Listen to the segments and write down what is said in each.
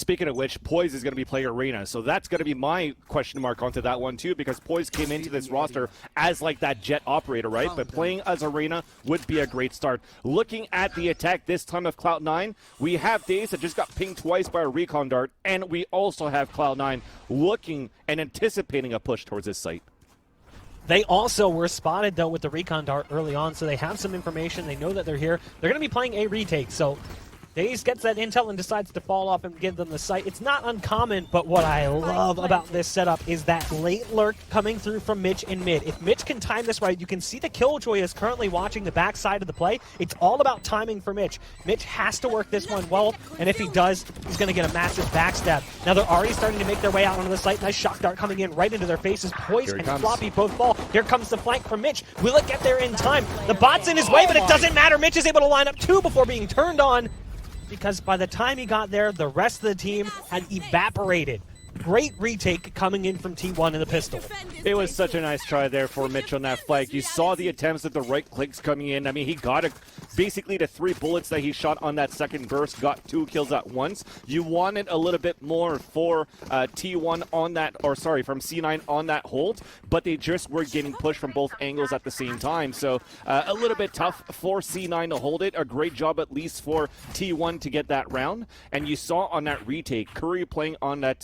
speaking of which, Poise is going to be playing Arena, so that's going to be my question mark onto that one too, because Poise came into this roster as like that jet operator, right? But playing as Arena would be a great start. Looking at the attack this time of Cloud9, we have Daze that just got pinged twice by a recon dart, and we also have Cloud9 looking and anticipating a push towards this site. They also were spotted, though, with the recon dart early on, so they have some information. They know that they're here. They're going to be playing a retake, so Daze gets that intel and decides to fall off and give them the site. It's not uncommon, but what I love about this setup is that late lurk coming through from Mitch in mid. If Mitch can time this right, you can see the Killjoy is currently watching the backside of the play. It's all about timing for Mitch. Mitch has to work this one well, and if he does, he's going to get a massive backstab. Now they're already starting to make their way out onto the site. Nice shock dart coming in right into their faces. Poise and Floppy both fall. Here comes the flank from Mitch. Will it get there in time? The bot's in his way, but it doesn't matter. Mitch is able to line up two before being turned on, because by the time he got there, the rest of the team had evaporated. Great retake coming in from T1 in the pistol. It was such a nice try there for Mitch on that flank. You saw the attempts at the right clicks coming in. I mean, he got it. Basically, the 3 bullets that he shot on that second burst got 2 kills at once. You wanted a little bit more for T1 on that, or sorry, from C9 on that hold, but they just were getting pushed from both angles at the same time. So a little bit tough for C9 to hold it. A great job at least for T1 to get that round. And you saw on that retake, Curry playing on that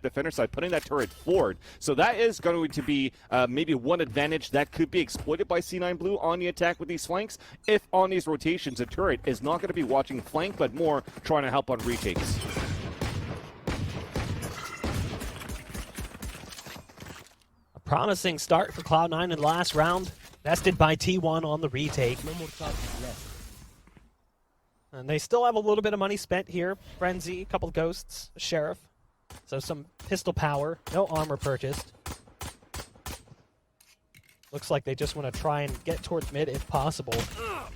defender side, putting that turret forward. So that is going to be maybe one advantage that could be exploited by C9 Blue on the attack with these flanks. If on these rotations, the turret is not going to be watching flank, but more trying to help on retakes. A promising start for Cloud9 in the last round, bested by T1 on the retake. No more charges left. And they still have a little bit of money spent here. Frenzy, a couple of ghosts, a sheriff. So some pistol power, no armor purchased. Looks like they just want to try and get towards mid if possible.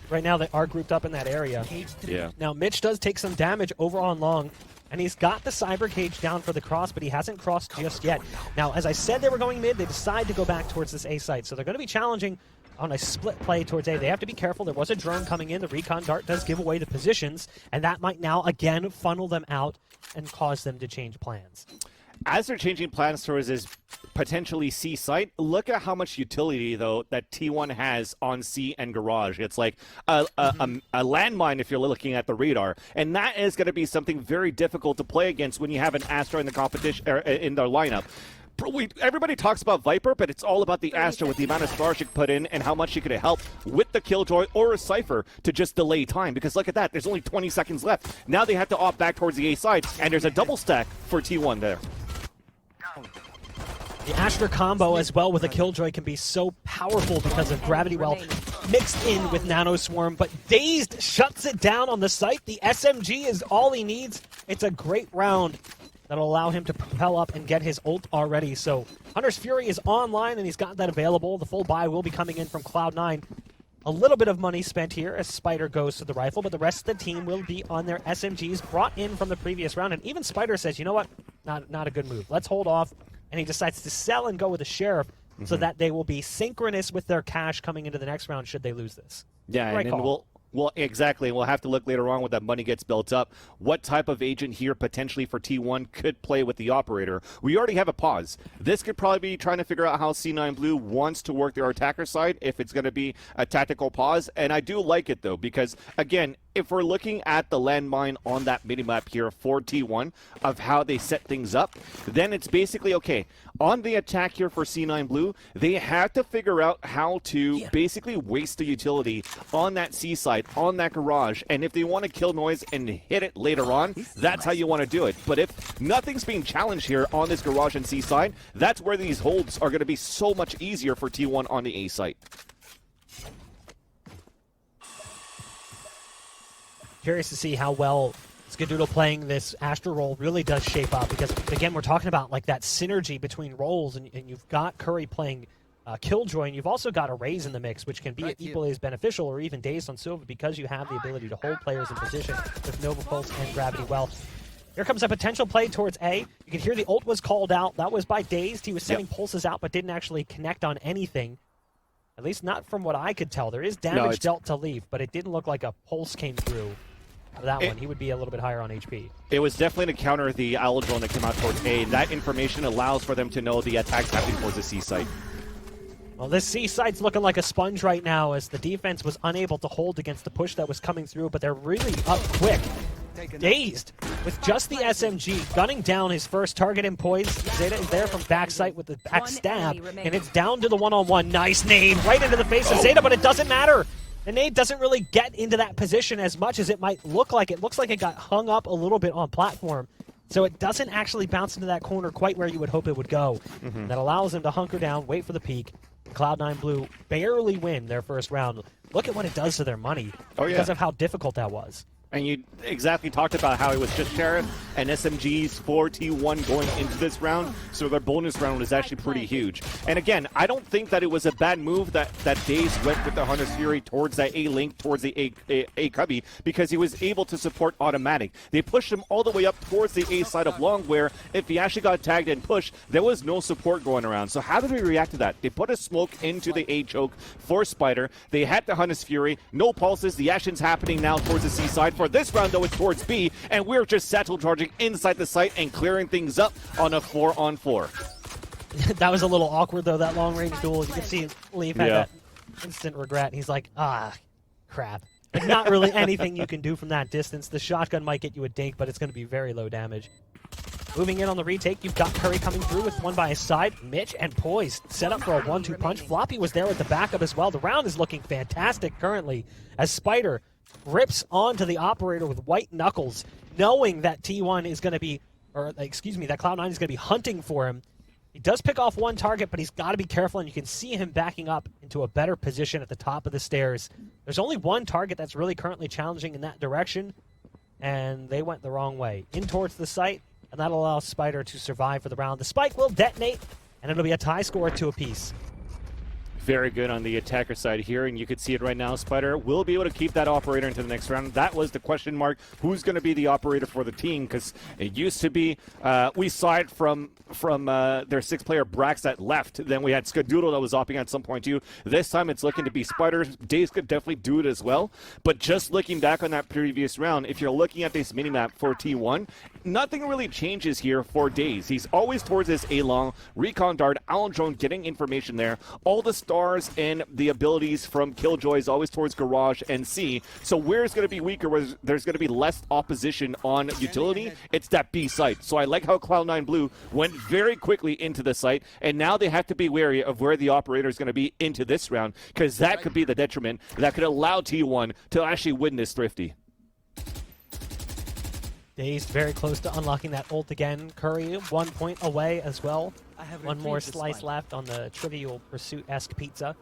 Right now they are grouped up in that area. Yeah. Now Mitch does take some damage over on long, and he's got the cyber cage down for the cross, but he hasn't crossed just yet. Now, as I said they were going mid, they decide to go back towards this A site, so they're going to be challenging on a split play towards A. They have to be careful. There was a drone coming in. The recon dart does give away the positions, and that might now again funnel them out and cause them to change plans. As they're changing plans towards this potentially C site, look at how much utility, though, that T1 has on C and Garage. It's like a landmine if you're looking at the radar. And that is going to be something very difficult to play against when you have an Astra in the competition, or in their lineup. Everybody talks about Viper, but it's all about the Astra with the amount of stars she could put in and how much she could help with the Killjoy or a Cypher to just delay time. Because look at that, there's only 20 seconds left. Now they have to opt back towards the A side, and there's a double stack for T1 there. The Astra combo as well with a Killjoy can be so powerful because of Gravity Well mixed in with Nano Swarm, but Dazed shuts it down on the site. The SMG is all he needs. It's a great round that'll allow him to propel up and get his ult already. So Hunter's Fury is online and he's got that available. The full buy will be coming in from Cloud9. A little bit of money spent here as Spider goes to the rifle, but the rest of the team will be on their SMGs brought in from the previous round. And even Spider says, you know what, not a good move. Let's hold off. And he decides to sell and go with the Sheriff so that they will be synchronous with their cash coming into the next round should they lose this. Yeah, and then well, exactly. We'll have to look later on when that money gets built up. What type of agent here potentially for T1 could play with the operator? We already have a pause. This could probably be trying to figure out how C9 Blue wants to work their attacker side, if it's going to be a tactical pause. And I do like it, though, because, again, if we're looking at the landmine on that minimap here for T1 of how they set things up, then it's basically, okay, on the attack here for C9 Blue, they have to figure out how to basically waste the utility on that C side, on that garage, and if they want to kill noise and hit it later on, that's how you want to do it. But if nothing's being challenged here on this garage and C side, that's where these holds are going to be so much easier for T1 on the A site. Curious to see how well Skadoodle playing this Astra role really does shape up, because again we're talking about like that synergy between roles, and you've got Curry playing Killjoy, and you've also got a Raze in the mix, which can be equally as beneficial or even Dazed on Silva, because you have the ability to hold players in position with Nova Pulse and Gravity Well. Here comes a potential play towards A. You can hear the ult was called out. That was by Dazed. He was sending pulses out but didn't actually connect on anything. At least not from what I could tell. There is damage dealt to Leaf, but it didn't look like a pulse came through. for that one. He would be a little bit higher on HP. It was definitely to counter the owl drone that came out towards A. That information allows for them to know the attack's happening towards the C site. Well, this C site's looking like a sponge right now as the defense was unable to hold against the push that was coming through, but they're really up quick. Dazed with just the SMG gunning down his first target in poise. Zeta is there from backside with the back stab, and it's down to the one-on-one. Nice nade right into the face of Zeta, but it doesn't matter. The nade doesn't really get into that position as much as it might look like. It looks like it got hung up a little bit on platform, so it doesn't actually bounce into that corner quite where you would hope it would go. That allows him to hunker down, wait for the peak. Cloud9 Blue barely win their first round. Look at what it does to their money because of how difficult that was. And you exactly talked about how it was just Sheriff and SMGs for T1 going into this round, so their bonus round was actually pretty huge. And again, I don't think that it was a bad move that Daze went with the Hunter's Fury towards that A link, towards the A cubby, because he was able to support automatic. They pushed him all the way up towards the A side of long, where if he actually got tagged and pushed, there was no support going around. So how did we react to that? They put a smoke into the A choke for Spider. They had the Hunter's Fury, no pulses. The action's happening now towards the C side. For this round, though, it's towards B, and we're just satchel charging inside the site and clearing things up on a 4-on-4. That was a little awkward, though, that long-range duel. You can see Leaf had that instant regret. He's like, crap. Like, not really anything you can do from that distance. The shotgun might get you a dink, but it's going to be very low damage. Moving in on the retake, you've got Curry coming through with one by his side. Mitch and Poise set up for a 1-2 punch. Floppy was there with the backup as well. The round is looking fantastic currently as Spider rips onto the operator with white knuckles, knowing that T1 is going to be, or excuse me, that Cloud9 is going to be hunting for him. He does pick off one target, but he's got to be careful, and you can see him backing up into a better position at the top of the stairs. There's only one target that's really currently challenging in that direction, and they went the wrong way. In towards the site, and that allows Spider to survive for the round. The spike will detonate, and it'll be a tie score 2 apiece. Very good on the attacker side here, and you can see it right now. Spider will be able to keep that operator into the next round. That was the question mark. Who's going to be the operator for the team? Because it used to be, we saw it from their 6-player Brax that left. Then we had Skadoodle that was opting at some point too. This time it's looking to be Spider. Daze could definitely do it as well. But just looking back on that previous round, if you're looking at this minimap for T1, nothing really changes here for Daze. He's always towards his A-long, recon dart, owl drone, getting information there. All the stars and the abilities from Killjoy is always towards Garage and C. So where it's going to be weaker, where there's going to be less opposition on utility, it's that B site. So I like how Cloud9 Blue went very quickly into the site, and now they have to be wary of where the operator is going to be into this round, because that could be the detriment that could allow T1 to actually win this Thrifty. Dazed very close to unlocking that ult again. Curry 1 point away as well. One more slice left on the Trivial Pursuit-esque pizza.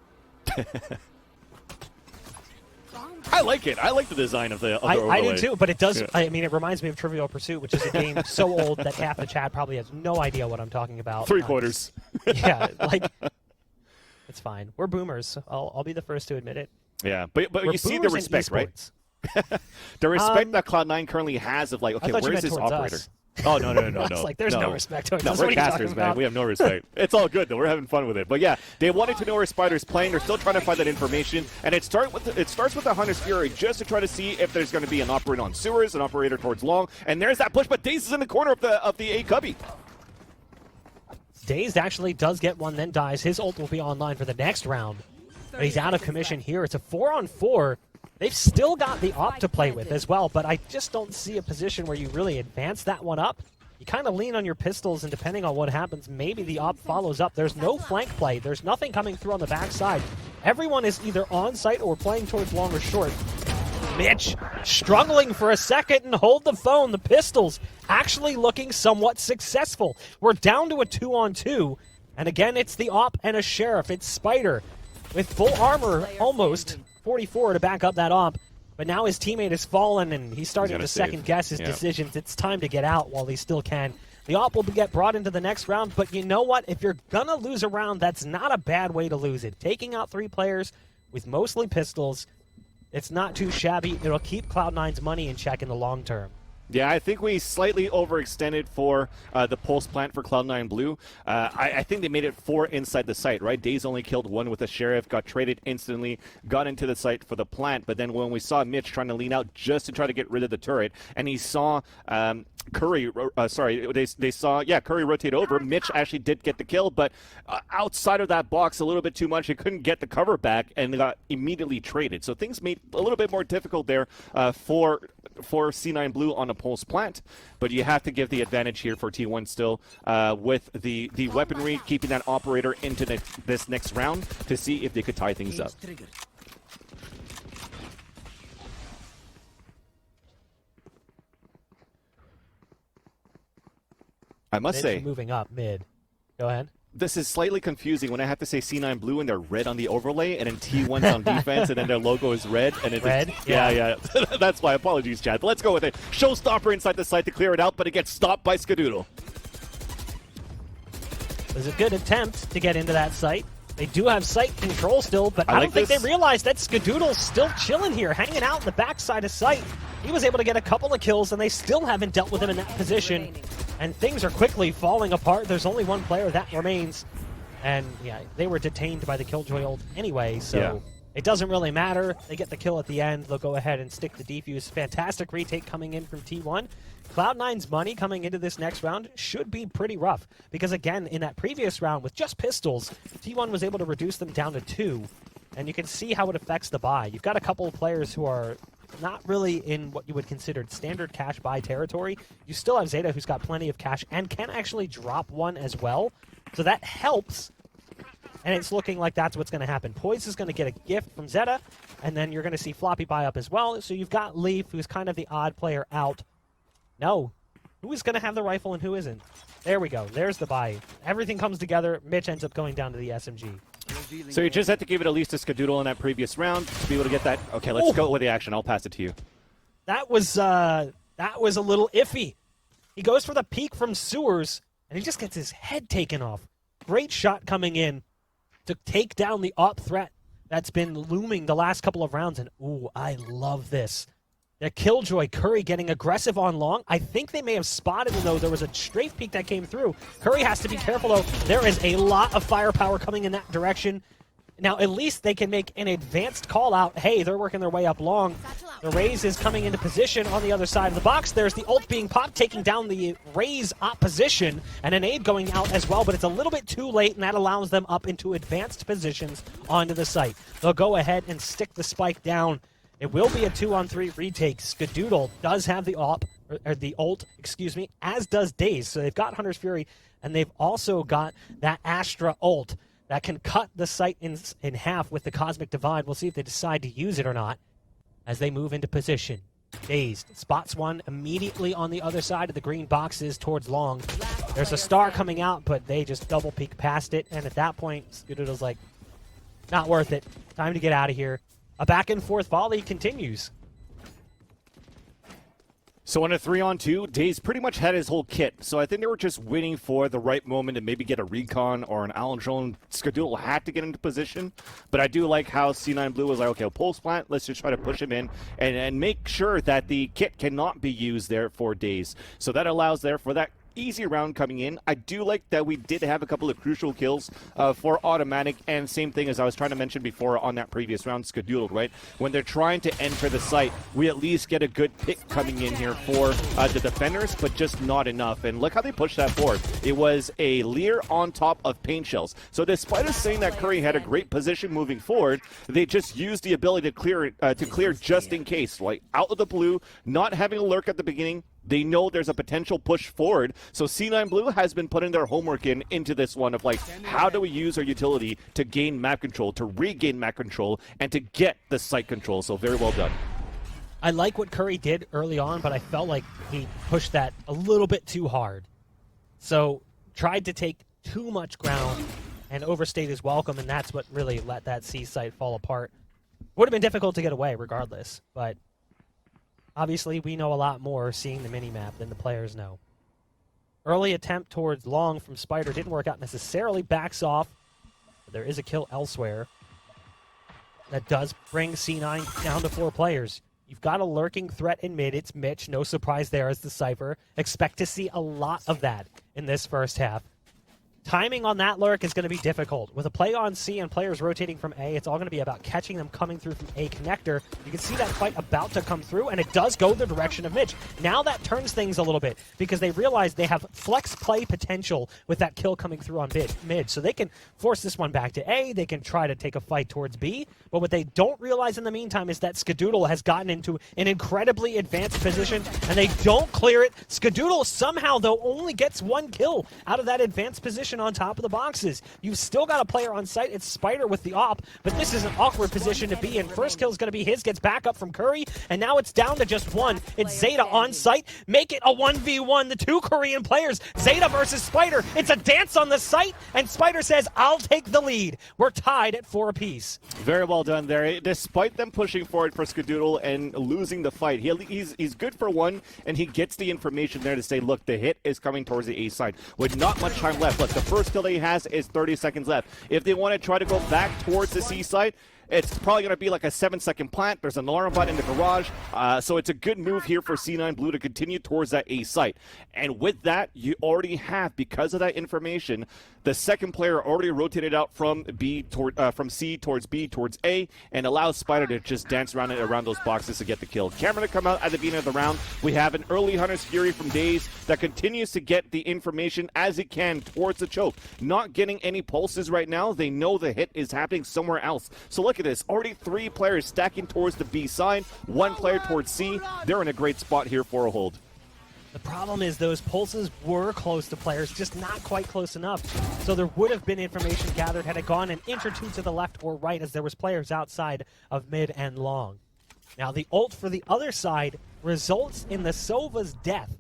I like it. I like the design of the I do too, but it does. I mean, it reminds me of Trivial Pursuit, which is a game so old that half the chat probably has no idea what I'm talking about. 3/4. Yeah, like it's fine. We're boomers. I'll be the first to admit it. Yeah, but you see the respect, right? The respect that Cloud9 currently has of like, okay, where's this operator? Us. Oh, no. It's like, there's no respect towards us. No, we're casters, man. We have no respect. It's all good, though. We're having fun with it. But yeah, they wanted to know where Spider's playing. They're still trying to find that information. And it starts with the Hunter's Fury just to try to see if there's going to be an operator on sewers, an operator towards long. And there's that push, but Daze is in the corner of the A cubby. Dazed actually does get one, then dies. His ult will be online for the next round. But he's out of commission here. It's a 4-on-4. They've still got the op to play with as well, but I just don't see a position where you really advance that one up. You kind of lean on your pistols, and depending on what happens, maybe the op follows up. There's no flank play. There's nothing coming through on the backside. Everyone is either on site or playing towards long or short. Mitch struggling for a second and hold the phone. The pistols actually looking somewhat successful. We're down to a 2-on-2, and again, it's the op and a Sheriff. It's Spider with full armor almost. 44 to back up that op, but now his teammate has fallen and he's starting to second-guess his decisions. It's time to get out while he still can. The op will get brought into the next round, but you know what? If you're gonna lose a round, that's not a bad way to lose it. Taking out 3 players with mostly pistols, it's not too shabby. It'll keep Cloud9's money in check in the long term. Yeah, I think we slightly overextended for the pulse plant for Cloud9 Blue. I think they made it 4 inside the site, right? Days only killed 1 with a Sheriff, got traded instantly, got into the site for the plant, but then when we saw Mitch trying to lean out just to try to get rid of the turret, and he saw Curry, they saw Curry rotate over. Mitch actually did get the kill, but outside of that box a little bit too much. He couldn't get the cover back and got immediately traded. So things made a little bit more difficult there for C9 Blue on a pulse plant. But you have to give the advantage here for T1 still with the weaponry, keeping that operator into this next round to see if they could tie things up. I must say, moving up mid. Go ahead. This is slightly confusing when I have to say C9 Blue and they're red on the overlay, and then T1's on defense, and then their logo is red. And it's red? Yeah. That's my apologies, Chad. But let's go with it. Showstopper inside the site to clear it out, but it gets stopped by Skadoodle. It was a good attempt to get into that site. They do have site control still, but I don't think they realized that Skadoodle's still chilling here, hanging out in the backside of site. He was able to get a couple of kills, and they still haven't dealt with him in that position. And things are quickly falling apart. There's only one player that remains. And yeah, they were detained by the Killjoy ult anyway, so it doesn't really matter. They get the kill at the end. They'll go ahead and stick the defuse. Fantastic retake coming in from T1. Cloud9's money coming into this next round should be pretty rough. Because again, in that previous round with just pistols, T1 was able to reduce them down to 2. And you can see how it affects the buy. You've got a couple of players who are not really in what you would consider standard cash buy territory. You still have Zeta, who's got plenty of cash and can actually drop one as well. So that helps. And it's looking like that's what's going to happen. Poise is going to get a gift from Zeta, and then you're going to see Floppy buy up as well. So you've got Leaf, who's kind of the odd player out. No. Who is going to have the rifle and who isn't? There we go. There's the buy. Everything comes together. Mitch ends up going down to the SMG. So you just had to give it at least to Skadoodle in that previous round to be able to get that. Okay, let's go with the action. I'll pass it to you. That was a little iffy. He goes for the peek from Sewers, and he just gets his head taken off. Great shot coming in to take down the op threat that's been looming the last couple of rounds. And ooh, I love this. The Killjoy, Curry getting aggressive on long. I think they may have spotted him, though. There was a strafe peek that came through. Curry has to be careful, though. There is a lot of firepower coming in that direction. Now, at least they can make an advanced call out. Hey, they're working their way up long. The Raze is coming into position on the other side of the box. There's the ult being popped, taking down the Raze opposition, and an aid going out as well, but it's a little bit too late, and that allows them up into advanced positions onto the site. They'll go ahead and stick the spike down. It will be a 2-on-3 retake. Skadoodle does have the ult, as does Daze. So they've got Hunter's Fury, and they've also got that Astra ult that can cut the site in half with the Cosmic Divide. We'll see if they decide to use it or not as they move into position. Dazed spots one immediately on the other side of the green boxes towards long. There's a star coming out, but they just double peek past it, and at that point, Skadoodle's like, not worth it. Time to get out of here. A back-and-forth volley continues. So on a 3-on-2, Daze pretty much had his whole kit. So I think they were just waiting for the right moment to maybe get a recon or an Allen drone. Skadoodle had to get into position. But I do like how C9 Blue was like, okay, pulse plant, let's just try to push him in and make sure that the kit cannot be used there for Daze. So that allows there for that easy round coming in. I do like that we did have a couple of crucial kills for automatic, and same thing as I was trying to mention before on that previous round, Skadoodle, right? When they're trying to enter the site, we at least get a good pick coming in here for the defenders, but just not enough. And look how they pushed that forward. It was a Lear on top of paint shells. So despite us saying that Curry had a great position moving forward, they just used the ability to clear just in case, like out of the blue, not having a lurk at the beginning. They know there's a potential push forward. So C9 Blue has been putting their homework into this one of like, how do we use our utility to gain map control, to regain map control, and to get the site control. So very well done. I like what Curry did early on, but I felt like he pushed that a little bit too hard. So tried to take too much ground and overstayed his welcome, and that's what really let that C site fall apart. Would have been difficult to get away regardless, but obviously, we know a lot more seeing the minimap than the players know. Early attempt towards long from Spider didn't work out necessarily. Backs off. But there is a kill elsewhere. That does bring C9 down to 4 players. You've got a lurking threat in mid. It's Mitch. No surprise there as the Cypher. Expect to see a lot of that in this first half. Timing on that lurk is going to be difficult. With a play on C and players rotating from A, it's all going to be about catching them coming through from A connector. You can see that fight about to come through, and it does go the direction of Mitch. Now that turns things a little bit, because they realize they have flex play potential with that kill coming through on mid. So they can force this one back to A, they can try to take a fight towards B, but what they don't realize in the meantime is that Skadoodle has gotten into an incredibly advanced position, and they don't clear it. Skadoodle somehow, though, only gets 1 kill out of that advanced position on top of the boxes. You've still got a player on site. It's Spider with the op, but this is an awkward position to be in. First kill is going to be his, gets back up from Curry, and now it's down to just 1. It's Zeta on site. Make it a 1v1. The 2 Korean players, Zeta versus Spider. It's a dance on the site, and Spider says, I'll take the lead. We're tied at 4 apiece. Very well done there. Despite them pushing forward for Skadoodle and losing the fight, he's good for 1, and he gets the information there to say, look, the hit is coming towards the A side. With not much time left. Look, the first kill that he has is 30 seconds left. If they want to try to go back towards the C side, it's probably going to be like a 7-second plant. There's an alarm button in the garage. So it's a good move here for C9 Blue to continue towards that A site. And with that, you already have, because of that information, the second player already rotated out from from C towards B towards A, and allows Spider to just dance around those boxes to get the kill. Camera to come out at the beginning of the round. We have an early Hunter's Fury from Daze that continues to get the information as it can towards the choke. Not getting any pulses right now. They know the hit is happening somewhere else. So look at this. Already 3 players stacking towards the B side, 1 player towards C. They're in a great spot here for a hold. The problem is those pulses were close to players, just not quite close enough. So there would have been information gathered had it gone an inch or 2 to the left or right, as there was players outside of mid and long. Now the ult for the other side results in the Sova's death,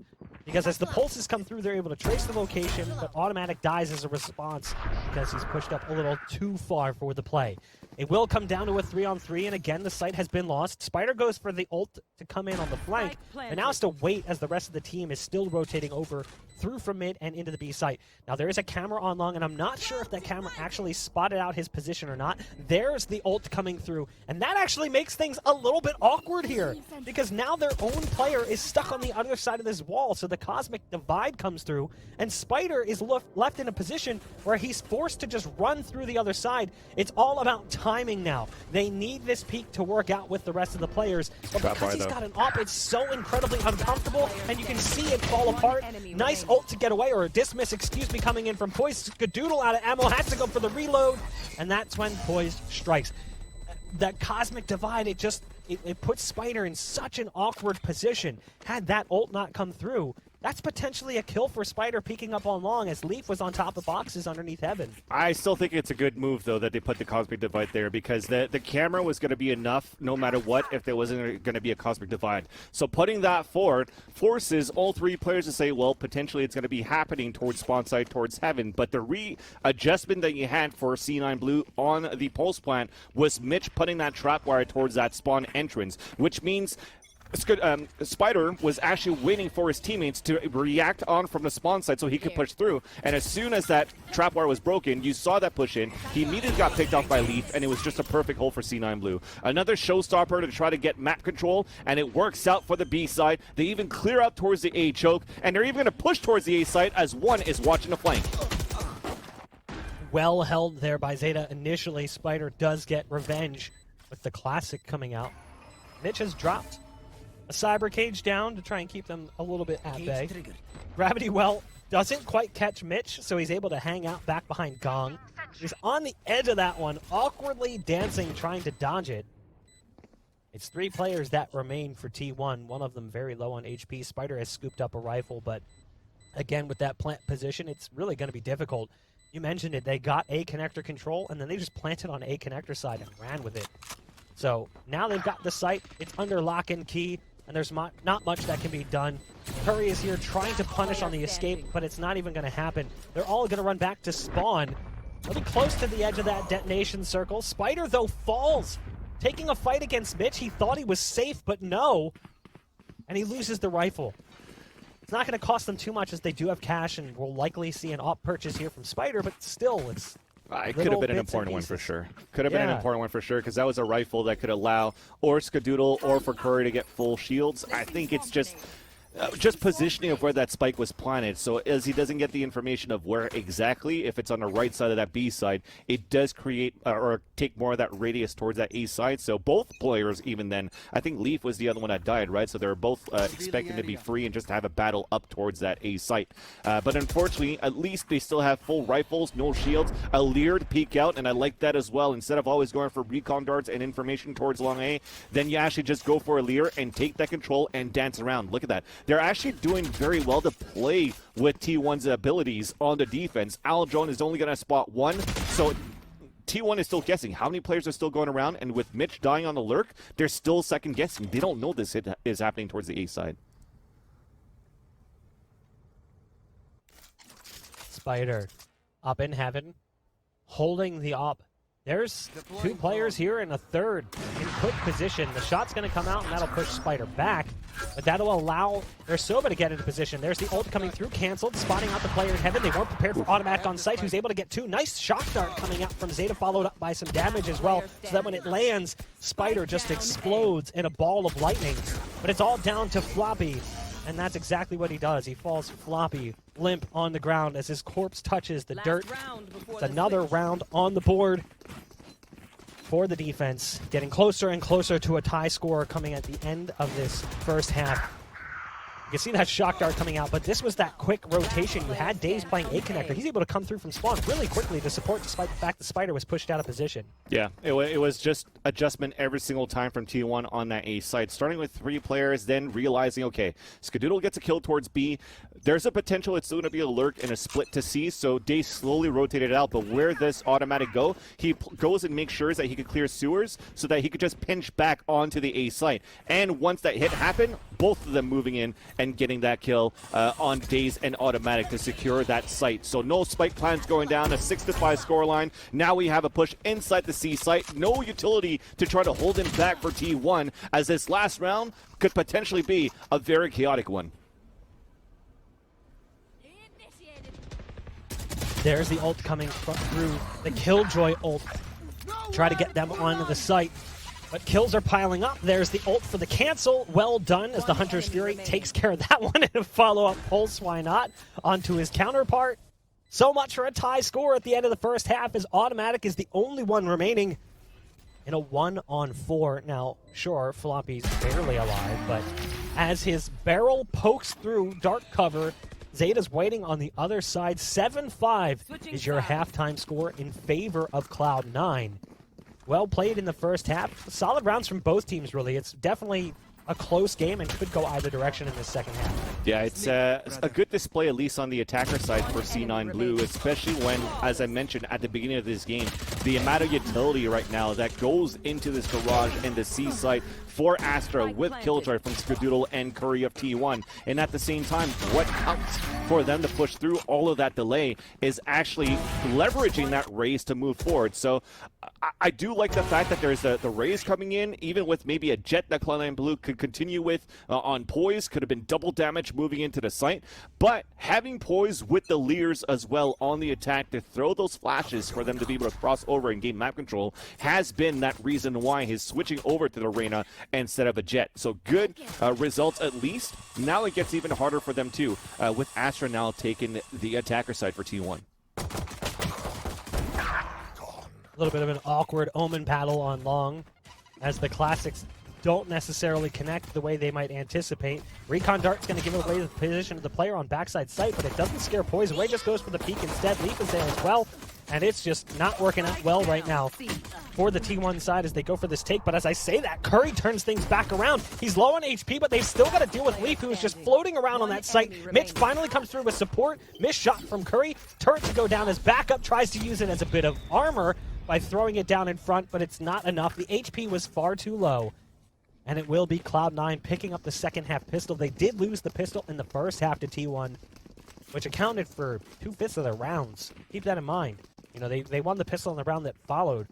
because as the pulses come through, they're able to trace the location, but automatic dies as a response because he's pushed up a little too far for the play. It will come down to a 3-on-3, and again, the site has been lost. Spider goes for the ult to come in on the flank, but now has to wait as the rest of the team is still rotating over through from mid and into the B site. Now, there is a camera on long, and I'm not sure if that camera actually spotted out his position or not. There's the ult coming through, and that actually makes things a little bit awkward here, because now their own player is stuck on the other side of this wall, so the Cosmic Divide comes through, and Spider is left in a position where he's forced to just run through the other side. It's all about timing now. They need this peak to work out with the rest of the players, but because he's got an op, it's so incredibly uncomfortable, and you can see it fall apart. Nice ult to get away, or a dismiss, excuse me, coming in from Poised. Skadoodle out of ammo, has to go for the reload, and that's when Poised strikes. That Cosmic Divide, it puts Spider in such an awkward position. Had that ult not come through, that's potentially a kill for Spider peeking up on long, as Leaf was on top of boxes underneath Heaven. I still think it's a good move, though, that they put the Cosmic Divide there, because the camera was going to be enough no matter what if there wasn't going to be a Cosmic Divide. So putting that forward forces all 3 players to say, well, potentially it's going to be happening towards spawn side, towards Heaven. But the readjustment that you had for C9 Blue on the pulse plant was Mitch putting that trap wire towards that spawn entrance, which means Spider was actually waiting for his teammates to react on from the spawn side so he could push through. And as soon as that trap wire was broken, you saw that push in. He immediately got picked off by Leaf, and it was just a perfect hole for C9 Blue. Another showstopper to try to get map control, and it works out for the B side. They even clear out towards the A choke, and they're even going to push towards the A side as 1 is watching the flank. Well held there by Zeta initially. Spider does get revenge with the classic coming out. Mitch has dropped a Cyber Cage down to try and keep them a little bit at bay. Gravity Well doesn't quite catch Mitch, so he's able to hang out back behind Gong. He's on the edge of that one, awkwardly dancing, trying to dodge it. It's 3 players that remain for T1, one of them very low on HP. Spider has scooped up a rifle, but again, with that plant position, it's really going to be difficult. You mentioned it, they got A connector control, and then they just planted on A connector side and ran with it. So now they've got the site, it's under lock and key, and there's not much that can be done. Curry is here trying to punish on the escape, but it's not even going to happen. They're all going to run back to spawn. Really close to the edge of that detonation circle. Spider, though, falls. Taking a fight against Mitch, he thought he was safe, but no. And he loses the rifle. It's not going to cost them too much, as they do have cash, and we'll likely see an op purchase here from Spider, but still, it's It could have been an important one for sure. Could have been an important one for sure, because that was a rifle that could allow or Skadoodle or for Curry to get full shields. I think it's just positioning of where that spike was planted. So as he doesn't get the information of where exactly, if it's on the right side of that B side, it does create or take more of that radius towards that A side. So both players, even then, I think Leaf was the other one that died, right? So they're both expecting to be free and just have a battle up towards that A site. But unfortunately, at least they still have full rifles, no shields, a Lear to peek out, and I like that as well. Instead of always going for recon darts and information towards long A, then you actually just go for a Lear and take that control and dance around. Look at that. They're actually doing very well to play with T1's abilities on the defense. Aldrone is only going to spot one, so T1 is still guessing. How many players are still going around? And with Mitch dying on the lurk, they're still second guessing. They don't know this hit is happening towards the A side. Spider up in heaven, holding the op. There's two players here and a third in quick position. The shot's going to come out, and that'll push Spider back, but that'll allow their Soba to get into position. There's the ult coming through, canceled, spotting out the player in heaven. They weren't prepared for automatic on site, who's able to get two. Nice shock dart coming out from Zeta, followed up by some damage as well, so that when it lands, Spider just explodes in a ball of lightning. But it's all down to Floppy, and that's exactly what he does. He falls floppy, limp on the ground as his corpse touches the dirt. It's another round on the board for the defense, getting closer and closer to a tie score coming at the end of this first half. You can see that shock dart coming out, but this was that quick rotation. You had Daze playing A connector. He's able to come through from spawn really quickly to support, despite the fact the Spider was pushed out of position. Yeah, it was just adjustment every single time from T1 on that A side. Starting with 3 players, then realizing, okay, Skadoodle gets a kill towards B. There's a potential it's still going to be a lurk and a split to C, so Daze slowly rotated out, but where this automatic go, he goes and makes sure that he could clear sewers so that he could just pinch back onto the A site. And once that hit happened, both of them moving in and getting that kill on Daze and automatic to secure that site. So no spike plans going down, a 6-5 scoreline. Now we have a push inside the C site. No utility to try to hold him back for T1, as this last round could potentially be a very chaotic one. There's the ult coming through, the Killjoy ult. Try to get them onto the site, but kills are piling up. There's the ult for the cancel. Well done, as the Hunter's Fury takes care of that one, and a follow-up pulse, why not, onto his counterpart. So much for a tie score at the end of the first half, as automatic is the only one remaining in a 1-on-4. Now, sure, Floppy's barely alive, but as his barrel pokes through dark cover, Zeta's waiting on the other side. 7-5 is your halftime score in favor of Cloud9. Well played in the first half. Solid rounds from both teams, really. It's definitely a close game and could go either direction in the second half. Yeah, it's a good display, at least on the attacker side for C9 Blue, especially when, as I mentioned at the beginning of this game, the amount of utility right now that goes into this garage and the C site for Astra with Killjoy from Skadoodle and Curry of T1. And at the same time, what counts for them to push through all of that delay is actually leveraging that raise to move forward. So I do like the fact that there's the raise coming in, even with maybe a jet that Cloud9 Blue could continue with on poise. Could have been double damage moving into the site. But having poise with the Lears as well on the attack to throw those flashes for them to be able to cross over and gain map control has been that reason why he's switching over to the Reyna instead of a jet. So good results at least. Now it gets even harder for them too, with Astra now taking the attacker side for T1. A little bit of an awkward Omen battle on long, as the classics don't necessarily connect the way they might anticipate. Recon Dart's going to give away the position of the player on backside site, but it doesn't scare Poise away, just goes for the peek instead. Leaf is there as well, and it's just not working out well right now for the T1 side as they go for this take. But as I say that, Curry turns things back around. He's low on HP, but they've still got to deal with Leaf, who is just floating around on that site. Mitch finally comes through with support. Missed shot from Curry. Turret to go down as backup, tries to use it as a bit of armor by throwing it down in front, but it's not enough. The HP was far too low. And it will be Cloud9 picking up the second half pistol. They did lose the pistol in the first half to T1, which accounted for 2/5 of their rounds. Keep that in mind. You know, they won the pistol in the round that followed.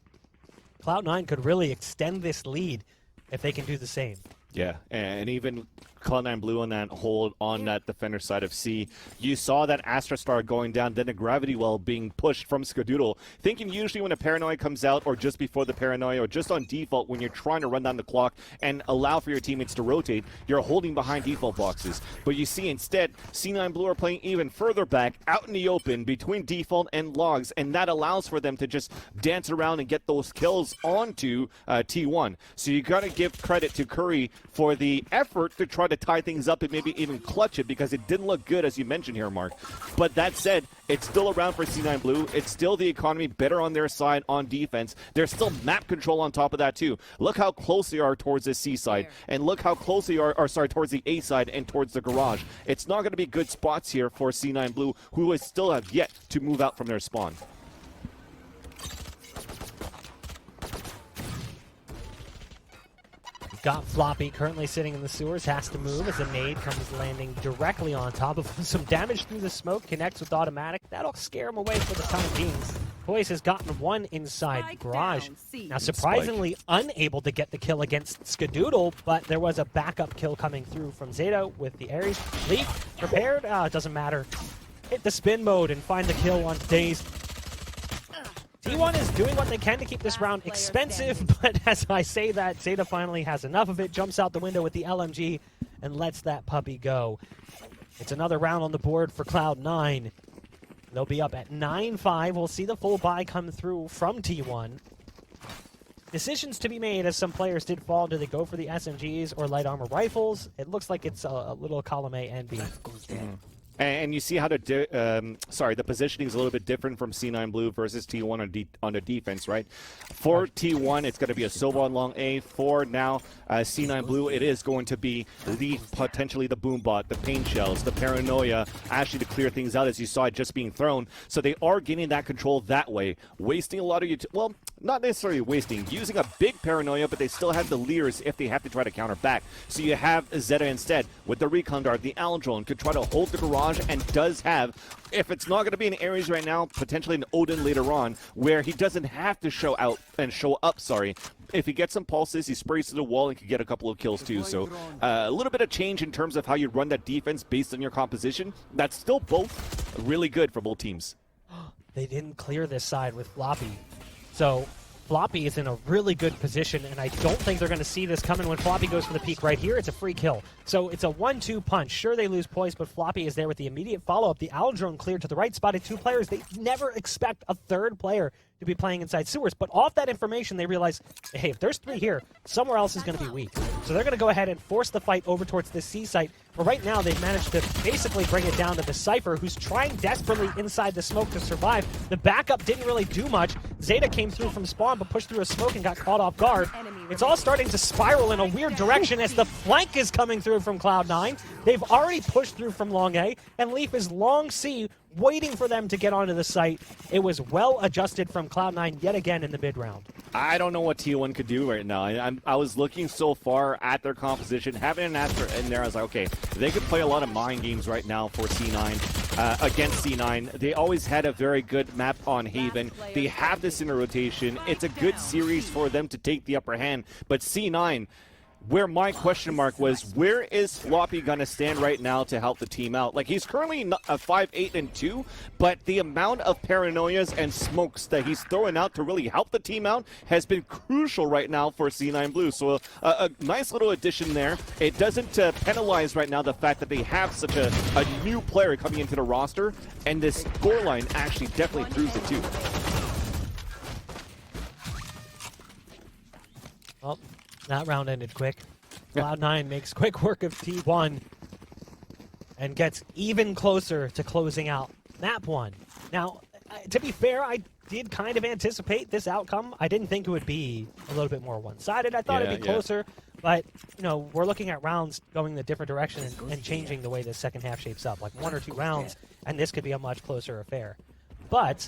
Cloud9 could really extend this lead if they can do the same. Yeah, and even Cloud9 Blue on that hold on that defender side of C. You saw that Astra Star going down, then a Gravity Well being pushed from Skadoodle. Thinking usually when a Paranoia comes out, or just before the Paranoia, or just on default when you're trying to run down the clock and allow for your teammates to rotate, you're holding behind default boxes. But you see instead, C9 Blue are playing even further back, out in the open, between default and logs, and that allows for them to just dance around and get those kills onto T1. So you got to give credit to Curry for the effort to try to tie things up and maybe even clutch it, because it didn't look good, as you mentioned here, Mark. But that said, it's still around for C9 Blue. It's still the economy better on their side on defense. There's still map control on top of that too. Look how close they are towards the C side, and look how close they are, towards the A side and towards the garage. It's not going to be good spots here for C9 Blue, who is still have yet to move out from their spawn. Got Floppy currently sitting in the sewers, has to move as a nade comes landing directly on top of him. Some damage through the smoke, connects with automatic. That'll scare him away for the time being. Poise has gotten one inside garage. Now surprisingly unable to get the kill against Skadoodle, but there was a backup kill coming through from Zeta with the Ares. Leaf prepared, it doesn't matter. Hit the spin mode and find the kill on Daze. T1 is doing what they can to keep this round expensive, but as I say that, Zeta finally has enough of it, jumps out the window with the LMG, and lets that puppy go. It's another round on the board for Cloud9. They'll be up at 9-5. We'll see the full buy come through from T1. Decisions to be made, as some players did fall. Do they go for the SMGs or light armor rifles? It looks like it's a little column A and B. And you see how the positioning is a little bit different from C9 Blue versus T1 on the defense, right? For T1, it's going to be a Sova on long A. For now, C9 Blue, it is going to be potentially the Boombot, the Pain Shells, the Paranoia, actually to clear things out, as you saw it just being thrown. So they are gaining that control that way, wasting a lot of well, not necessarily wasting, using a big Paranoia, but they still have the Leers if they have to try to counter back. So you have Zeta instead with the Recon Dart, the Aldrone, could try to hold the garage, and does have, if it's not going to be an Ares right now, potentially an Odin later on, where he doesn't have to show up. If he gets some pulses, he sprays to the wall and can get a couple of kills too. So a little bit of change in terms of how you run that defense based on your composition. That's still both really good for both teams. They didn't clear this side with Floppy. So Floppy is in a really good position, and I don't think they're going to see this coming when Floppy goes for the peak right here. It's a free kill. So it's a 1-2 punch. Sure, they lose poise, but Floppy is there with the immediate follow-up. The Aldrone cleared to the right, spotted two players. They never expect a third player to be playing inside sewers, but off that information, they realize, hey, if there's three here, somewhere else is going to be weak. So they're going to go ahead and force the fight over towards the C site, but right now they've managed to basically bring it down to the Cypher, who's trying desperately inside the smoke to survive. The backup didn't really do much. Zeta came through from spawn, but pushed through a smoke and got caught off guard. It's all starting to spiral in a weird direction as the flank is coming through from Cloud9. They've already pushed through from long A, and Leaf is long C, waiting for them to get onto the site. It was well adjusted from Cloud9 yet again in the mid round. I don't know what T1 could do right now. I was looking so far at their composition, having an Astra in there. I was like, okay, they could play a lot of mind games right now for C9 against C9. They always had a very good map on Haven. They have this in a rotation. It's a good series for them to take the upper hand. But C9, where my question mark was, where is Floppy going to stand right now to help the team out? Like, he's currently 5-8-2, but the amount of paranoias and smokes that he's throwing out to really help the team out has been crucial right now for C9 Blue. So a nice little addition there. It doesn't penalize right now the fact that they have such a new player coming into the roster, and this scoreline actually definitely proves it too. Well, that round ended quick. Cloud9 makes quick work of T1 and gets even closer to closing out map 1. Now, to be fair, I did kind of anticipate this outcome. I didn't think it would be a little bit more one-sided. I thought it'd be closer, but you know, we're looking at rounds going in a different direction and changing the way the second half shapes up. Like 1 or 2 rounds, and this could be a much closer affair. But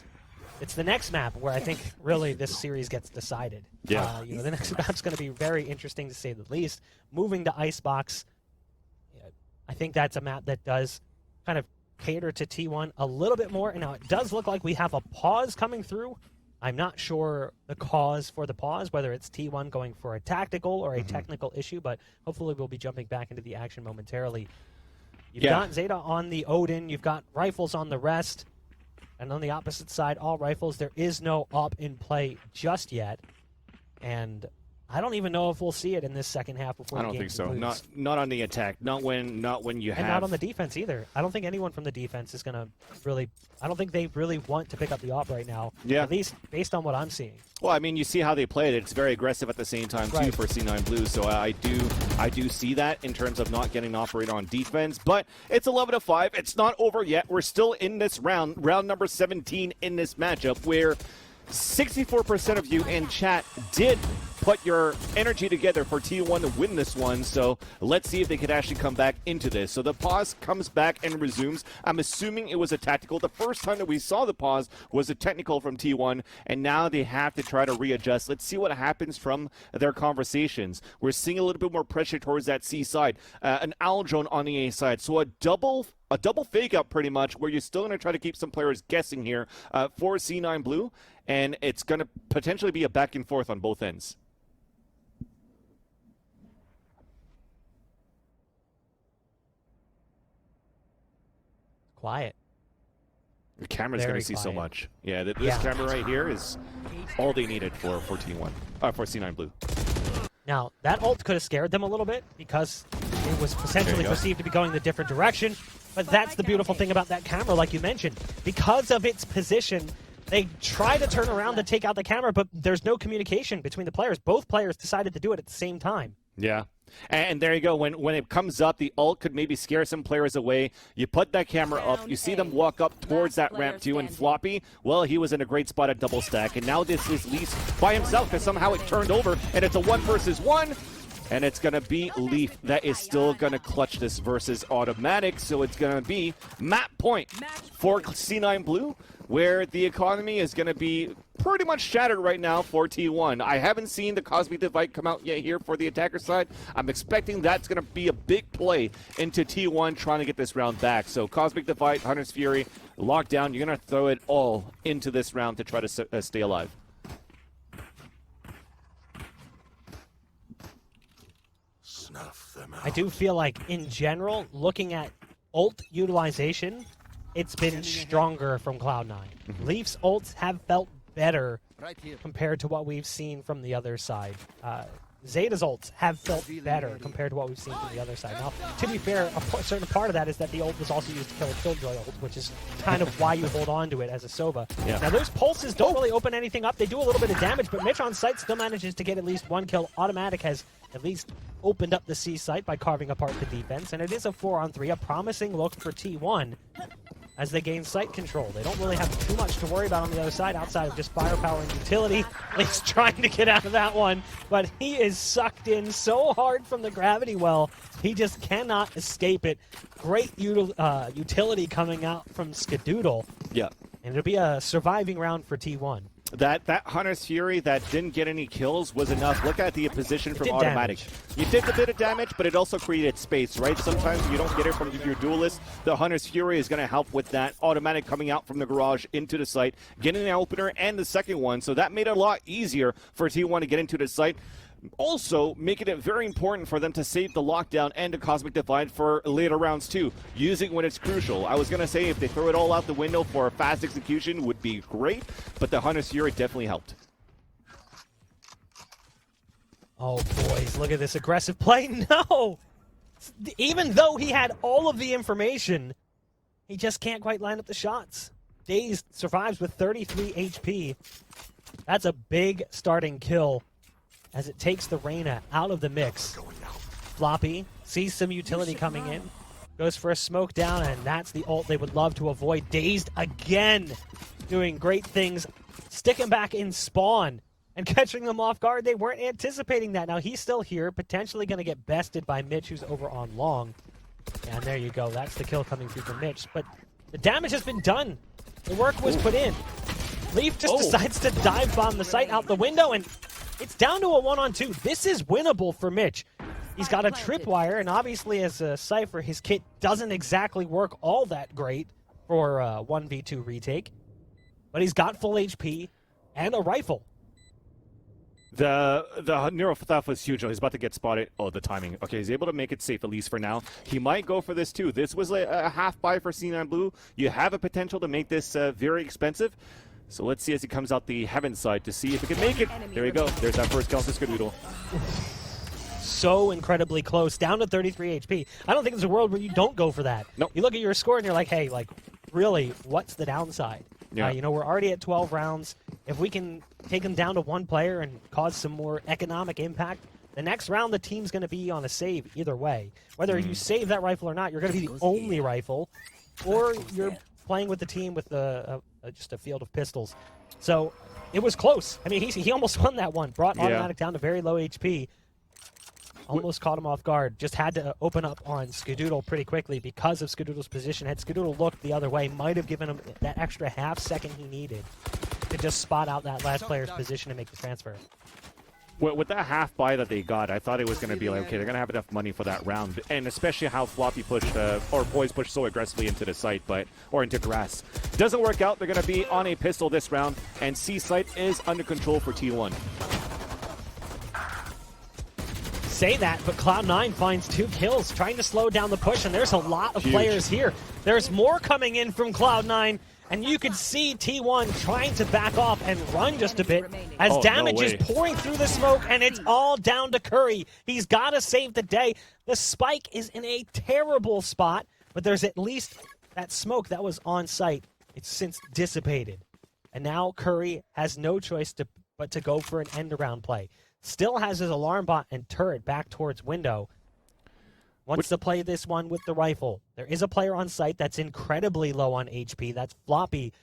it's the next map where I think really this series gets decided. Yeah. You know, the next map's going to be very interesting to say the least. Moving to Icebox, I think that's a map that does kind of cater to T1 a little bit more. And now it does look like we have a pause coming through I'm not sure the cause for the pause, whether it's T1 going for a tactical or a technical issue, but hopefully we'll be jumping back into the action momentarily. You've got Zeta on the Odin, you've got rifles on the rest, and on the opposite side, all rifles. There is no AWP in play just yet, and I don't even know if we'll see it in this second half before the game concludes. I don't think so. Not on the attack. Not when you have. And not on the defense either. I don't think anyone from the defense is going to really. I don't think they really want to pick up the AWP right now. Yeah. At least based on what I'm seeing. Well, I mean, you see how they played it. It's very aggressive at the same time too for C9 Blue. So I do see that in terms of not getting an operator on defense. But it's 11-5. It's not over yet. We're still in this round number 17 in this matchup, where 64% of you in chat did put your energy together for T1 to win this one, so let's see if they could actually come back into this. So the pause comes back and resumes. I'm assuming it was a tactical. The first time that we saw the pause was a technical from T1, and now they have to try to readjust. Let's see what happens from their conversations. We're seeing a little bit more pressure towards that C side. An owl drone on the A side, so a double fake up pretty much, where you're still going to try to keep some players guessing here for C9 Blue, and it's going to potentially be a back and forth on both ends. Quiet. The camera's going to see so much. Yeah, this camera right here is all they needed for T1, for C9 Blue. Now, that ult could have scared them a little bit because it was potentially perceived to be going the different direction. But that's the beautiful thing about that camera, like you mentioned. Because of its position, they try to turn around to take out the camera, but there's no communication between the players. Both players decided to do it at the same time. Yeah. And there you go. When it comes up, the ult could maybe scare some players away. You put that camera up, you see them walk up towards that ramp too, and Floppy, well, he was in a great spot at double stack, and now this is Leaf by himself because somehow it turned over, and it's a 1 versus 1. And it's going to be Leaf that is still going to clutch this versus Automatic. So it's going to be map point for C9 Blue, where the economy is going to be pretty much shattered right now for T1. I haven't seen the Cosmic Divide come out yet here for the attacker side. I'm expecting that's going to be a big play into T1 trying to get this round back. So Cosmic Divide, Hunter's Fury, lockdown. You're going to throw it all into this round to try to stay alive. I do feel like, in general, looking at ult utilization, it's been stronger from Cloud9. Leaf's ults have felt better compared to what we've seen from the other side. Zeta's ults have felt better compared to what we've seen from the other side. Now, to be fair, a certain part of that is that the ult was also used to kill a Killjoy ult, which is kind of why you hold on to it as a Sova. Yeah. Now, those pulses don't really open anything up. They do a little bit of damage, but Mitch on site still manages to get at least 1 kill. Automatic has at least opened up the C site by carving apart the defense, and it is a 4-on-3, a promising look for T1 as they gain site control. They don't really have too much to worry about on the other side outside of just firepower and utility. He's trying to get out of that one, but he is sucked in so hard from the gravity well, he just cannot escape it. Great utility coming out from Skadoodle. Yeah. And it'll be a surviving round for T1. That Hunter's Fury that didn't get any kills was enough. Look at the position from Automatic. You did a bit of damage, but it also created space, right? Sometimes you don't get it from your duelist. The Hunter's Fury is going to help with that. Automatic coming out from the garage into the site, getting the opener and the second one. So that made it a lot easier for T1 to get into the site. Also, making it very important for them to save the lockdown and the Cosmic Divide for later rounds too, using when it's crucial. I was going to say if they throw it all out the window for a fast execution would be great, but the Hunter's Fury definitely helped. Oh, boys, look at this aggressive play. No! Even though he had all of the information, he just can't quite line up the shots. Dazed survives with 33 HP. That's a big starting kill as it takes the Reyna out of the mix. Floppy sees some utility coming in, goes for a smoke down, and that's the ult they would love to avoid. Dazed again, doing great things, sticking back in spawn and catching them off guard. They weren't anticipating that. Now he's still here, potentially going to get bested by Mitch, who's over on long. And there you go, that's the kill coming through from Mitch. But the damage has been done. The work was put in. Leaf just decides to dive bomb the site out the window, and it's down to a 1-on-2. This is winnable for Mitch. He's got a tripwire, and obviously as a Cypher, his kit doesn't exactly work all that great for a 1v2 retake. But he's got full HP, and a rifle. The Nero theft was huge. He's about to get spotted. Oh, the timing. Okay, he's able to make it safe, at least for now. He might go for this, too. This was a half buy for C9 Blue. You have a potential to make this very expensive. So let's see as he comes out the heaven side to see if he can make it. There we go. There's that first kill for Skadoodle. So incredibly close, down to 33 HP. I don't think there's a world where you don't go for that. Nope. You look at your score and you're like, hey, like, really, what's the downside? Yeah. You know, we're already at 12 rounds. If we can take them down to one player and cause some more economic impact, the next round the team's going to be on a save either way. Whether you save that rifle or not, you're going to be the only rifle, or you're playing with the team with just a field of pistols. So it was close. I mean, he almost won that one. Brought Automatic down to very low HP. Almost caught him off guard. Just had to open up on Skadoodle pretty quickly because of Skadoodle's position. Had Skadoodle looked the other way, might have given him that extra half second he needed to just spot out that last player's position and make the transfer. With that half buy that they got, I thought it was going to be like, okay, they're going to have enough money for that round. And especially how Floppy pushed, or Poise pushed so aggressively into the site, or into grass. Doesn't work out. They're going to be on a pistol this round, and C site is under control for T1. Say that, but Cloud9 finds 2 kills, trying to slow down the push, and there's a lot of players here. There's more coming in from Cloud9, and you could see T1 trying to back off and run just a bit as damage is pouring through the smoke, and it's all down to Curry. He's got to save the day. The spike is in a terrible spot, but there's at least that smoke that was on site. It's since dissipated. And now Curry has no choice but to go for an end-around play. Still has his alarm bot and turret back towards window. Wants to play this one with the rifle. There is a player on site that's incredibly low on HP. That's Floppy.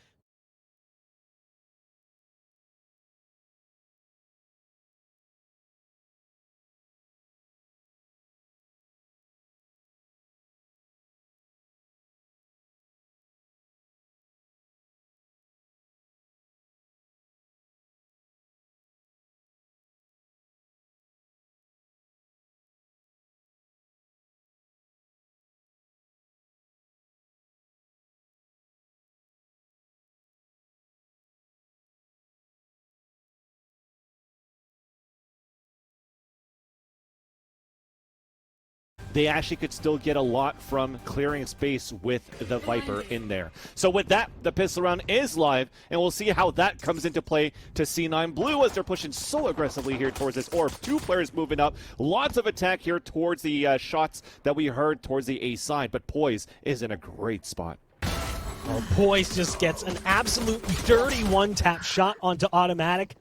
They actually could still get a lot from clearing space with the Viper in there. So with that, the pistol round is live, and we'll see how that comes into play to C9 Blue as they're pushing so aggressively here towards this orb. 2 players moving up. Lots of attack here towards the shots that we heard towards the A side, but Poise is in a great spot. Well, Poise just gets an absolute dirty one-tap shot onto Automatic,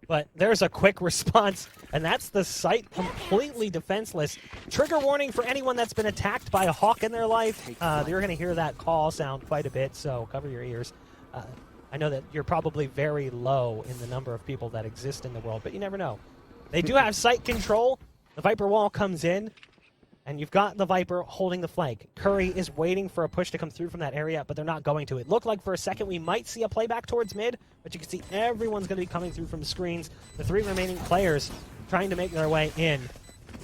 but there's a quick response, and that's the site completely defenseless. Trigger warning for anyone that's been attacked by a hawk in their life. You're going to hear that call sound quite a bit, so cover your ears. I know that you're probably very low in the number of people that exist in the world, but you never know. They do have site control. The Viper wall comes in, and you've got the Viper holding the flank. Curry is waiting for a push to come through from that area, but they're not going to. It looked like for a second we might see a playback towards mid, but you can see everyone's going to be coming through from the screens. The 3 remaining players trying to make their way in.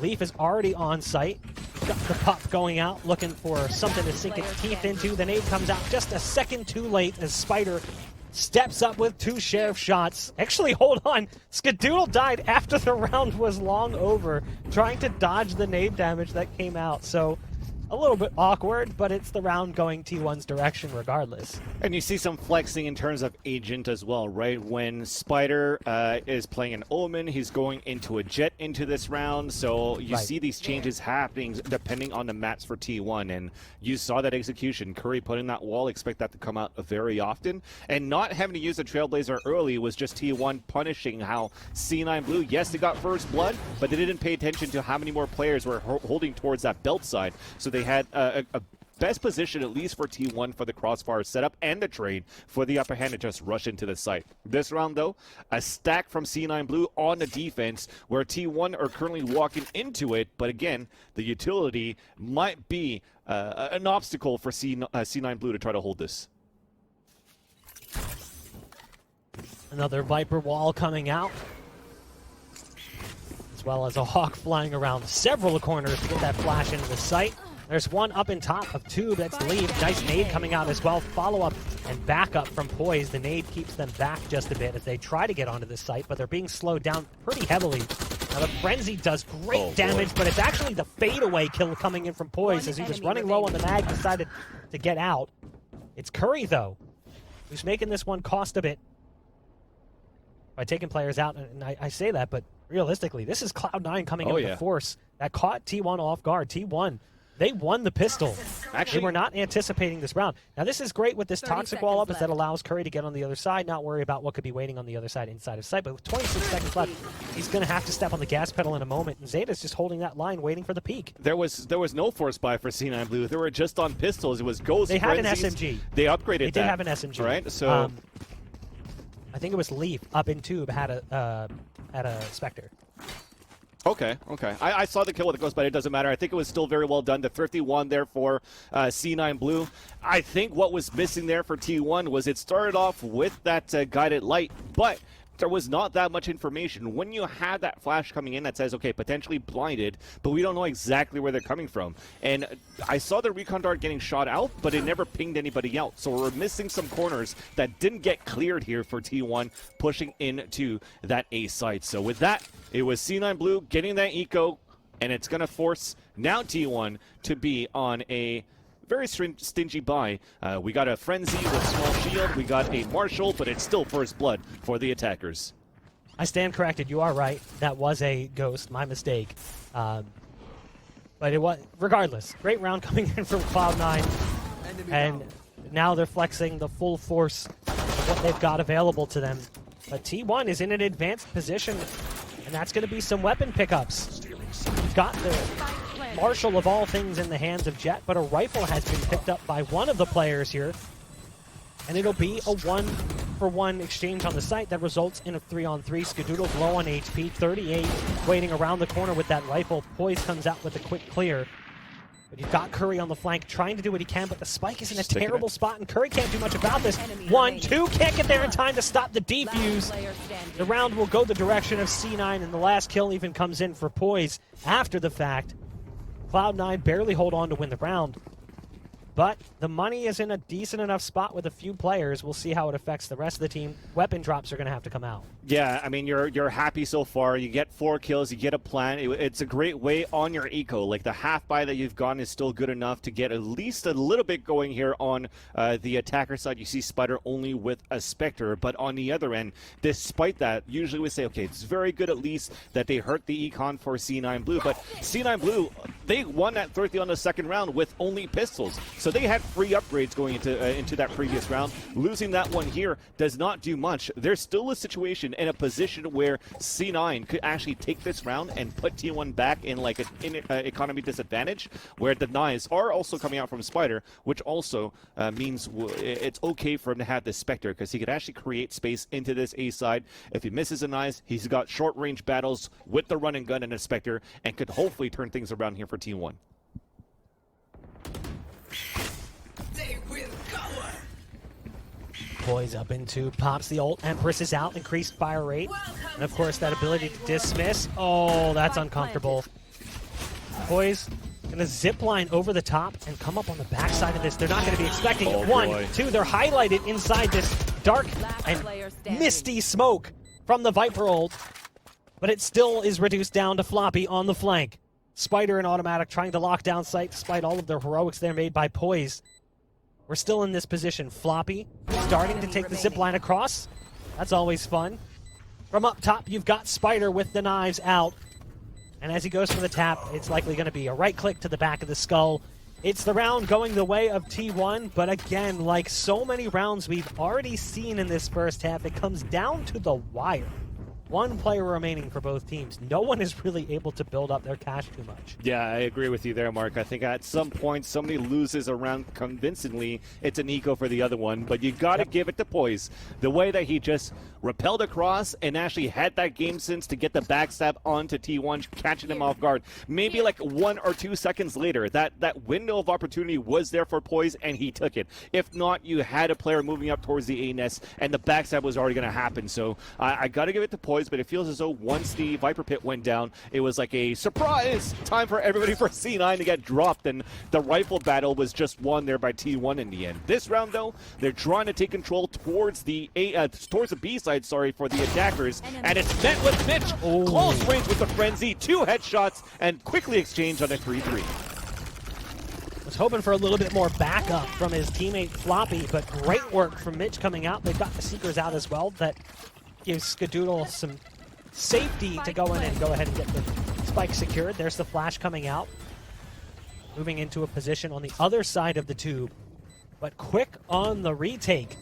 Leaf is already on site. Got the pop going out, looking for something to sink its teeth into. The nade comes out just a second too late as Spider steps up with 2 sheriff shots. Actually, hold on. Skadoodle died after the round was long over, trying to dodge the nade damage that came out. So a little bit awkward, but it's the round going T1's direction regardless. And you see some flexing in terms of agent as well, right? When Spider is playing an Omen, he's going into a Jet into this round, so you see these changes happening depending on the maps for T1, and you saw that execution. Curry putting that wall, expect that to come out very often, and not having to use a Trailblazer early was just T1 punishing how C9 Blue, yes, they got first blood, but they didn't pay attention to how many more players were holding towards that belt side, so they had a best position, at least for T1, for the crossfire setup and the trade for the upper hand to just rush into the site. This round, though, a stack from C9 Blue on the defense, where T1 are currently walking into it, but again, the utility might be an obstacle for C9 Blue to try to hold this. Another Viper wall coming out, as well as a hawk flying around several corners to get that flash into the site. There's one up in top of Tube. That's Leaf. Nice nade coming out as well. Follow-up and backup from Poise. The nade keeps them back just a bit as they try to get onto this site, but they're being slowed down pretty heavily. Now the Frenzy does great damage, but it's actually the fadeaway kill coming in from Poise as he was running low on the mag, decided to get out. It's Curry, though, who's making this one cost a bit by taking players out. And I say that, but realistically, this is Cloud9 coming in with a force that caught T1 off guard. T1, they won the pistol. Actually, they were not anticipating this round. Now, this is great with this toxic wall up, is that allows Curry to get on the other side, not worry about what could be waiting on the other side inside of sight. But with 26 seconds left, he's going to have to step on the gas pedal in a moment. And Zeta's just holding that line, waiting for the peak. There was no force buy for C9 Blue. They were just on pistols. It was Ghost. They had Frenzies. an SMG. They upgraded. They did have an SMG, right? So I think it was Leaf up in Tube had a Spectre. Okay. I saw the kill with the Ghost, but it doesn't matter. I think it was still very well done. The 51 there for C9 Blue. I think what was missing there for T1 was it started off with that guided light, but there was not that much information. When you have that flash coming in that says, okay, potentially blinded, but we don't know exactly where they're coming from. And I saw the recon dart getting shot out, but it never pinged anybody out. So we're missing some corners that didn't get cleared here for T1 pushing into that A site. So with that, it was C9 Blue getting that eco, and it's going to force now T1 to be on a very stingy buy. We got a Frenzy with small shield. We got a Marshall, but it's still first blood for the attackers. I stand corrected. You are right. That was a Ghost. My mistake. But it was, regardless, great round coming in from Cloud9. And now they're flexing the full force of what they've got available to them. But T1 is in an advanced position, and that's going to be some weapon pickups. You've got the Marshall of all things in the hands of Jet, but a rifle has been picked up by one of the players here. And it'll be a 1-for-1 exchange on the site that results in a 3-on-3. Skadoodle's low on HP, 38, waiting around the corner with that rifle. Poise comes out with a quick clear. But you've got Curry on the flank trying to do what he can, but the spike is in a terrible spot, and Curry can't do much about this. 1, 2, can't get there in time to stop the defuse. The round will go the direction of C9, and the last kill even comes in for Poise after the fact. Cloud9 barely hold on to win the round, but the money is in a decent enough spot with a few players. We'll see how it affects the rest of the team. Weapon drops are going to have to come out. Yeah, I mean, you're happy so far. You get 4 kills, you get a plan. It's a great way on your eco. Like, the half buy that you've gotten is still good enough to get at least a little bit going here on the attacker side. You see Spider only with a Spectre, but on the other end, despite that, usually we say, okay, it's very good at least that they hurt the econ for C9 Blue, but C9 Blue, they won that 30 on the second round with only pistols. So they had free upgrades going into that previous round. Losing that one here does not do much. There's still a situation in a position where C9 could actually take this round and put T1 back in like an economy disadvantage, where the knives are also coming out from Spider, which also means it's okay for him to have this Spectre, because he could actually create space into this A side. If he misses a knives, he's got short range battles with the run and gun and a Spectre, and could hopefully turn things around here for T1. Poise up into, pops the ult, Empress is out, increased fire rate, and of course that ability to dismiss. Oh, that's uncomfortable. Poise gonna zip line over the top and come up on the backside of this. They're not gonna be expecting it. 1, 2, they're highlighted inside this dark and misty smoke from the Viper ult, but it still is reduced down to Floppy on the flank. Spider and Automatic trying to lock down sight despite all of the heroics there made by Poise. We're still in this position. Floppy starting to take the zip line across. That's always fun. From up top, you've got Spider with the knives out. And as he goes for the tap, it's likely going to be a right click to the back of the skull. It's the round going the way of T1, but again, like so many rounds we've already seen in this first half, it comes down to the wire. 1 player remaining for both teams. No one is really able to build up their cash too much. Yeah, I agree with you there, Mark. I think at some point somebody loses around convincingly. It's an eco for the other one, but you got to give it to Poise. The way that he just repelled across and actually had that game sense to get the backstab onto T1, catching him off guard. Maybe like 1 or 2 seconds later, that window of opportunity was there for Poise, and he took it. If not, you had a player moving up towards the A nest, and the backstab was already going to happen. So I got to give it to Poise. Poise, but it feels as though once the Viper Pit went down, it was like a surprise time for everybody for C9 to get dropped, and the rifle battle was just won there by T1 in the end. This round, though, they're trying to take control towards the B side, for the attackers, and it's met with Mitch. Close range with the frenzy, 2 headshots, and quickly exchanged on a 3-3. Was hoping for a little bit more backup from his teammate Floppy, but great work from Mitch coming out. They've got the Seekers out as well. That gives Skadoodle some safety to go in and go ahead and get the spike secured. There's the flash coming out. Moving into a position on the other side of the tube. But quick on the retake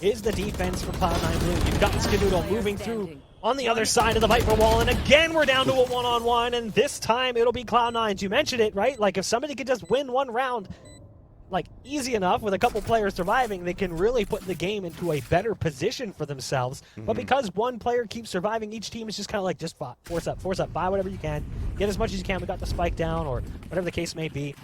is the defense for Cloud9 Blue. You've got Skadoodle moving through on the other side of the Viper wall, and again we're down to a one-on-one, and this time it'll be Cloud9's. You mentioned it, right? Like, if somebody could just win one round, like, easy enough with a couple players surviving, they can really put the game into a better position for themselves. But because one player keeps surviving, each team is just kind of like, just force up, buy whatever you can, get as much as you can. We got the spike down, or whatever the case may be.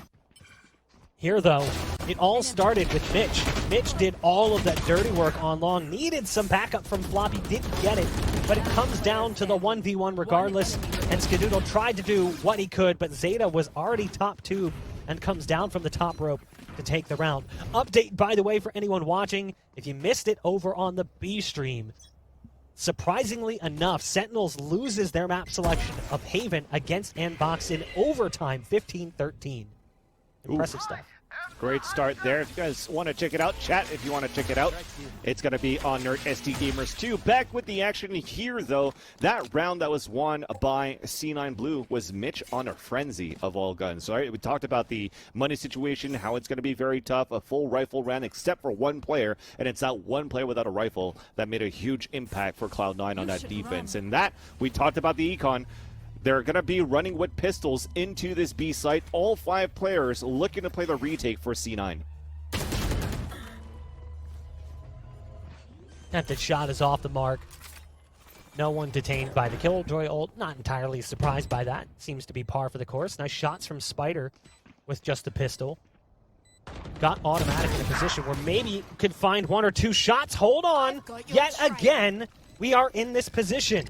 Here, though, it all started with Mitch. Mitch did all of that dirty work on long, needed some backup from Floppy, didn't get it, but it comes down to the 1v1 regardless, and Skadoodle tried to do what he could, but Zeta was already top tube and comes down from the top rope to take the round. Update, by the way, for anyone watching, if you missed it over on the B stream, surprisingly enough, Sentinels loses their map selection of Haven against Anbox in overtime, 15-13. Impressive stuff. Great start there. If you guys want to check it out, chat if you want to check it out. It's going to be on Nerdstgamers 2. Back with the action here, though. That round that was won by C9 Blue was Mitch on a frenzy of all guns. So we talked about the money situation, how it's going to be very tough. A full rifle round except for one player, and it's not one player without a rifle that made a huge impact for Cloud9 on that defense. And that, we talked about the econ. They're going to be running with pistols into this B site. All 5 players looking to play the retake for C9. Attempted shot is off the mark. No one detained by the Killjoy ult. Not entirely surprised by that. Seems to be par for the course. Nice shots from Spider with just the pistol. Got automatic in a position where maybe could find 1 or 2 shots. Hold on. Yet again, we are in this position.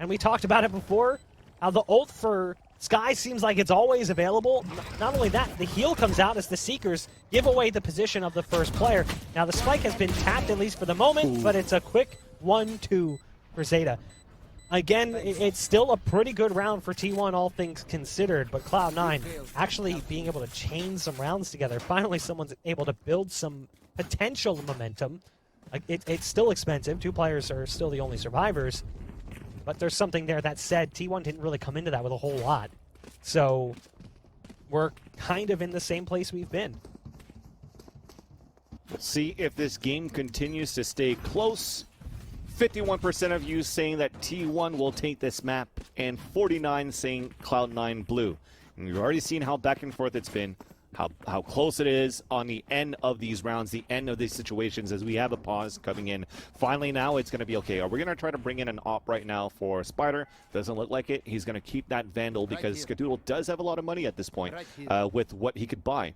And we talked about it before. How the ult for Sky seems like it's always available. Not only that, the heal comes out as the Seekers give away the position of the first player. Now the spike has been tapped, at least for the moment, but it's a quick 1-2 for Zeta. Again, it's still a pretty good round for T1, all things considered, but Cloud9 actually being able to chain some rounds together. Finally, someone's able to build some potential momentum. It's still expensive. 2 players are still the only survivors. But there's something there. That said, T1 didn't really come into that with a whole lot. So we're kind of in the same place we've been. We'll see if this game continues to stay close. 51% of you saying that T1 will take this map, and 49 saying Cloud9 Blue. And you've already seen how back and forth it's been. How close it is on the end of these rounds, the end of these situations, as we have a pause coming in. Finally now it's going to be, okay, are we going to try to bring in an op right now for Spider? Doesn't look like it. He's going to keep that Vandal because Skadoodle does have a lot of money at this point with what he could buy.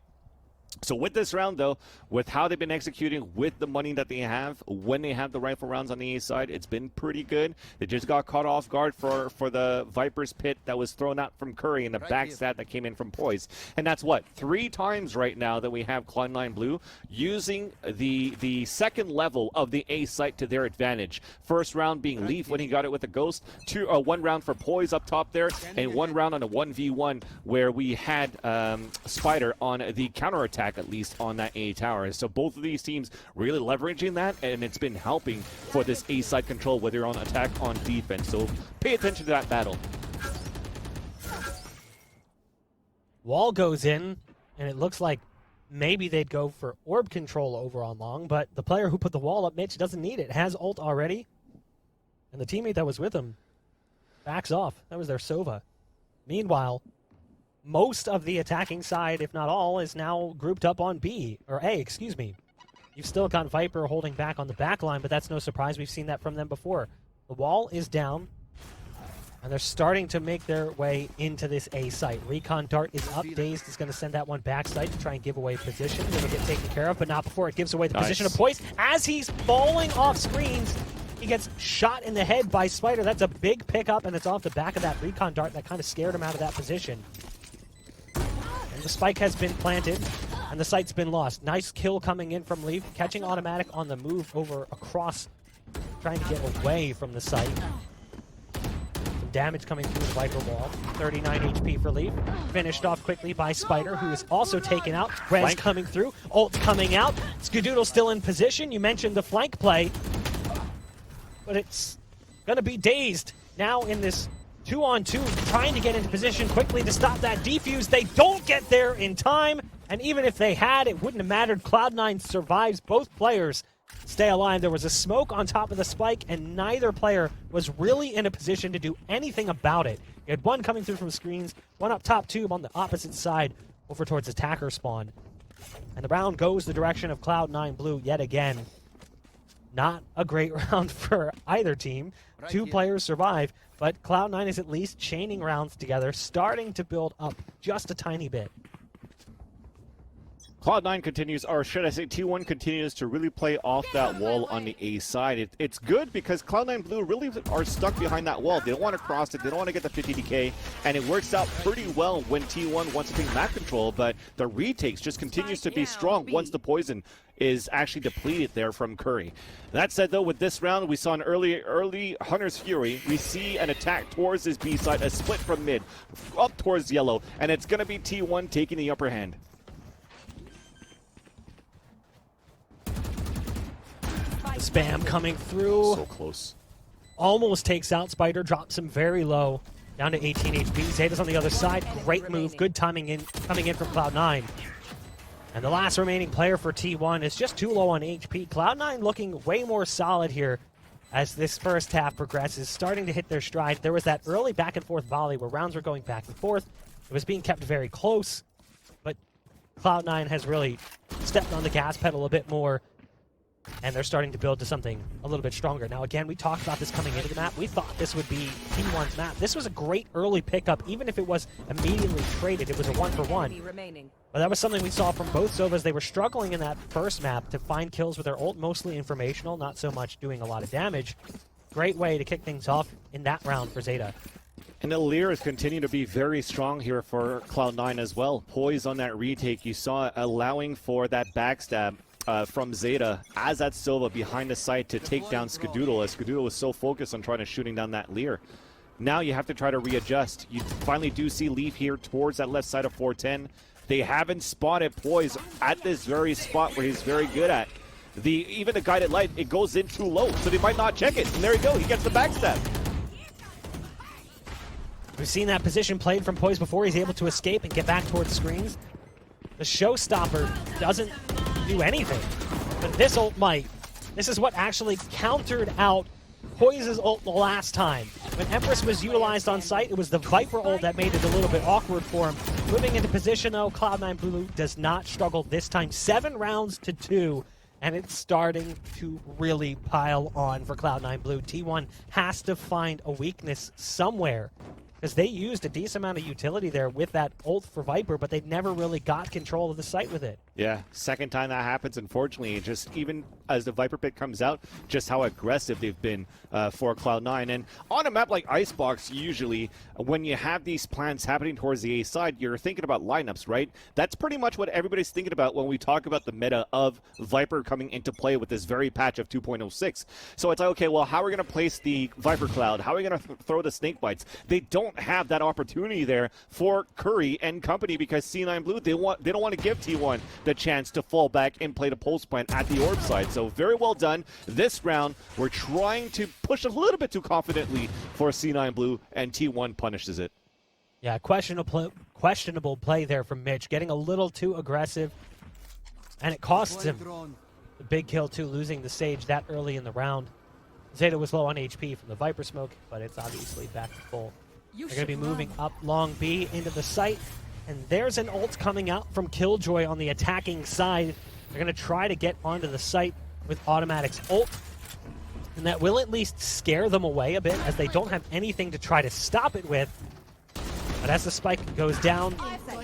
So with this round, though, with how they've been executing, with the money that they have, when they have the rifle rounds on the A side, it's been pretty good. They just got caught off guard for the Viper's pit that was thrown out from Curry and the backstab that came in from Poise. And that's what, 3 times right now that we have Cloud9 Blue using the second level of the A site to their advantage. First round being Leaf when he got it with the Ghost, 1 round for Poise up top there, and 1 round on a 1v1 where we had Spider on the counterattack, at least on that A tower. So both of these teams really leveraging that, and it's been helping for this A side control, whether you're on attack, on defense. So pay attention to that battle. Wall goes in, and it looks like maybe they'd go for orb control over on long, but the player who put the wall up, Mitch, doesn't need it. Has ult already, and the teammate that was with him backs off. That was their Sova. Meanwhile, most of the attacking side, if not all, is now grouped up on B, or A, excuse me. You've still got Viper holding back on the back line, but that's no surprise. We've seen that from them before. The wall is down, and they're starting to make their way into this A site. Recon Dart is up. Dazed is going to send that one back site to try and give away position. It'll get taken care of, but not before it gives away the position of Poise. As he's falling off screens, He gets shot in the head by Spider. That's a big pickup, and it's off the back of that recon dart that kind of scared him out of that position. And the spike has been planted, and the site's been lost. Nice kill coming in from Leaf, catching Automatic on the move over across, trying to get away from the site. Some damage coming through the Viper wall. 39 HP for Leaf. Finished off quickly by Spider, who is also taken out. Res coming through. Ult coming out. Skadoodle still in position. You mentioned the flank play, but it's going to be dazed now in this 2-on-2, trying to get into position quickly to stop that defuse. They don't get there in time, and even if they had, it wouldn't have mattered. Cloud9 survives. Both players stay alive. There was a smoke on top of the spike, and neither player was really in a position to do anything about it. You had one coming through from screens, one up top tube on the opposite side over towards attacker spawn. And the round goes the direction of Cloud9 Blue yet again. Not a great round for either team. Two players survive, but Cloud9 is at least chaining rounds together, starting to build up just a tiny bit. Cloud9 continues, or should I say T1 continues to really play off that wall on the A side. It's good because Cloud9 Blue really are stuck behind that wall. They don't want to cross it, they don't want to get the 50 DK, and it works out pretty well when T1 wants to take map control, but the retakes just continues to be strong once the poison is actually depleted there from Curry. That said though, with this round, we saw an early Hunter's Fury. We see an attack towards this B side, a split from mid, up towards yellow, and it's going to be T1 taking the upper hand. Spam coming through. So close. Almost takes out Spider, drops him very low, down to 18 HP. Zeta's on the other side. Great move, good timing coming in from Cloud9. And the last remaining player for T1 is just too low on HP. Cloud9 looking way more solid here as this first half progresses, starting to hit their stride. There was that early back and forth volley where rounds were going back and forth. It was being kept very close, but Cloud9 has really stepped on the gas pedal a bit more, and they're starting to build to something a little bit stronger. Now, again, we talked about this coming into the map. We thought this would be T1's map. This was a great early pickup. Even if it was immediately traded, it was a 1-for-1. But that was something we saw from both Sovas. They were struggling in that first map to find kills with their ult, mostly informational, not so much doing a lot of damage. Great way to kick things off in that round for Zeta. And the Lear is continuing to be very strong here for Cloud9 as well. Poise on that retake, you saw allowing for that backstab from Zeta as that Sova behind the site to take down Skadoodle, as Skadoodle was so focused on trying to shooting down that Lear. Now you have to try to readjust. You finally do see Leaf here towards that left side of 410. They haven't spotted Poise at this very spot where he's very good at. Even the guided light, it goes in too low, so they might not check it. And there you go, he gets the backstab. We've seen that position played from Poise before. He's able to escape and get back towards screens. The showstopper doesn't do anything, but this ult might. This is what actually countered out Poise's ult the last time. When Empress was utilized on site, it was the Viper ult that made it a little bit awkward for him. Moving into position though, Cloud9 Blue does not struggle this time. 7 rounds to 2, and it's starting to really pile on for Cloud9 Blue. T1 has to find a weakness somewhere, because they used a decent amount of utility there with that ult for Viper, but they never really got control of the site with it. Yeah, second time that happens, unfortunately. Just even as the Viper pick comes out, just how aggressive they've been for Cloud9. And on a map like Icebox, usually, when you have these plans happening towards the A side, you're thinking about lineups, right? That's pretty much what everybody's thinking about when we talk about the meta of Viper coming into play with this very patch of 2.06. So it's like, okay, well, how are we going to place the Viper Cloud? How are we going to throw the snake bites? They don't have that opportunity there for Curry and company, because C9 Blue, they don't want to give T1 the chance to fall back and play the pulse plant at the orb side. So very well done. This round, we're trying to push a little bit too confidently for C9 Blue, and T1 punishes it. Yeah, questionable play there from Mitch, getting a little too aggressive, and it costs him the big kill too, losing the Sage that early in the round. Zeta was low on HP from the Viper smoke, but it's obviously back to full. They're going to be moving up long B into the site, and there's an ult coming out from Killjoy on the attacking side. They're going to try to get onto the site with Automatic's ult, and that will at least scare them away a bit, as they don't have anything to try to stop it with. But as the spike goes down,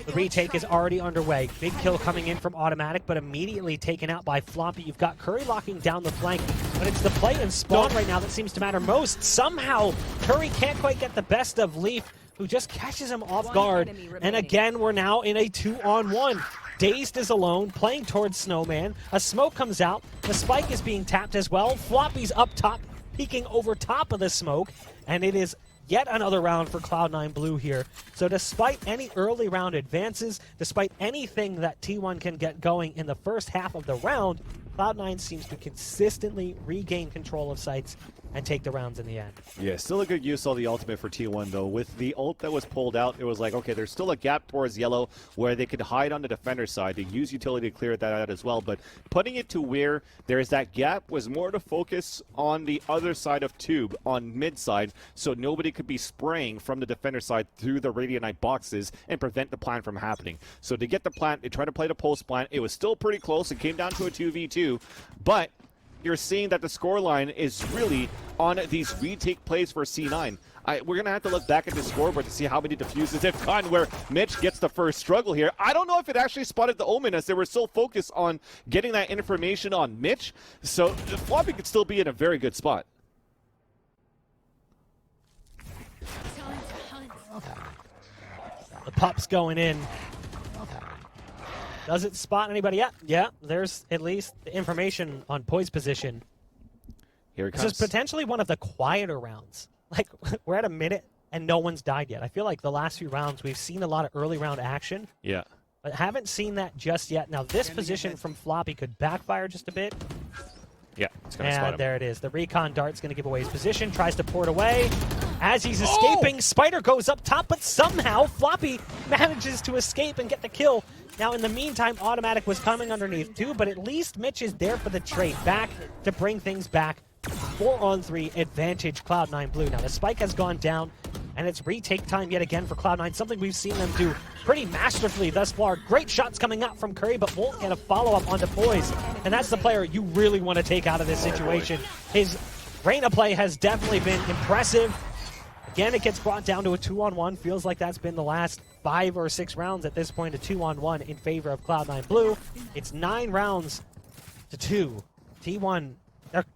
The retake is already underway. Big kill coming in from Automatic, but immediately taken out by Floppy. You've got Curry locking down the flank, but it's the play and spawn right now that seems to matter most. Somehow, Curry can't quite get the best of Leaf, who just catches him off guard. And again, we're now in a 2-on-1. Dazed is alone, playing towards Snowman. A smoke comes out. The spike is being tapped as well. Floppy's up top, peeking over top of the smoke. And it is yet another round for Cloud9 Blue here. So despite any early round advances, despite anything that T1 can get going in the first half of the round, Cloud9 seems to consistently regain control of sites and take the rounds in the end. Yeah, still a good use of the ultimate for T1, though. With the ult that was pulled out, it was like, okay, there's still a gap towards yellow where they could hide on the defender side. They use utility to clear that out as well, but putting it to where there's that gap was more to focus on the other side of tube, on mid side, so nobody could be spraying from the defender side through the Radiant boxes and prevent the plant from happening. So to get the plant, they tried to play the post plant. It was still pretty close. It came down to a 2v2, but you're seeing that the scoreline is really on these retake plays for C9. We're going to have to look back at the scoreboard to see how many defuses they've gotten where Mitch gets the first struggle here. I don't know if it actually spotted the Omen as they were so focused on getting that information on Mitch. So Floppy could still be in a very good spot. The pup's going in. Does it spot anybody yet? Yeah, there's at least the information on Poise position. Here it comes. This is potentially one of the quieter rounds. Like, we're at a minute and no one's died yet. I feel like the last few rounds we've seen a lot of early round action. Yeah. But haven't seen that just yet. Now, this position from Floppy could backfire just a bit. Yeah, it's going to spot him. And there it is. The recon dart's going to give away his position. Tries to port away. As he's escaping, Spider goes up top, but somehow Floppy manages to escape and get the kill. Now, in the meantime, Automatic was coming underneath too, but at least Mitch is there for the trade back to bring things back. 4-on-3 advantage Cloud9 Blue. Now, the spike has gone down, and it's retake time yet again for Cloud9, something we've seen them do pretty masterfully thus far. Great shots coming out from Curry, but won't get a follow-up onto Poise. And that's the player you really want to take out of this situation. His Reyna play has definitely been impressive. Again, it gets brought down to a 2-on-1. Feels like that's been the last 5 or 6 rounds at this point, a 2-on-1 in favor of Cloud9 Blue. It's 9 rounds to 2. T1,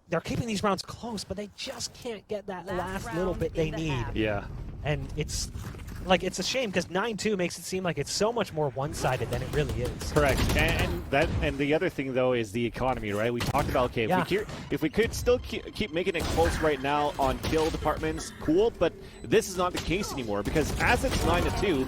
they're keeping these rounds close, but they just can't get that last little bit they need. Yeah. And it's like, it's a shame because 9-2 makes it seem like it's so much more one-sided than it really is. Correct. And the other thing, though, is the economy, right? We talked about, okay, if we could still keep making it close right now on kill departments, cool, but this is not the case anymore because as it's 9-2,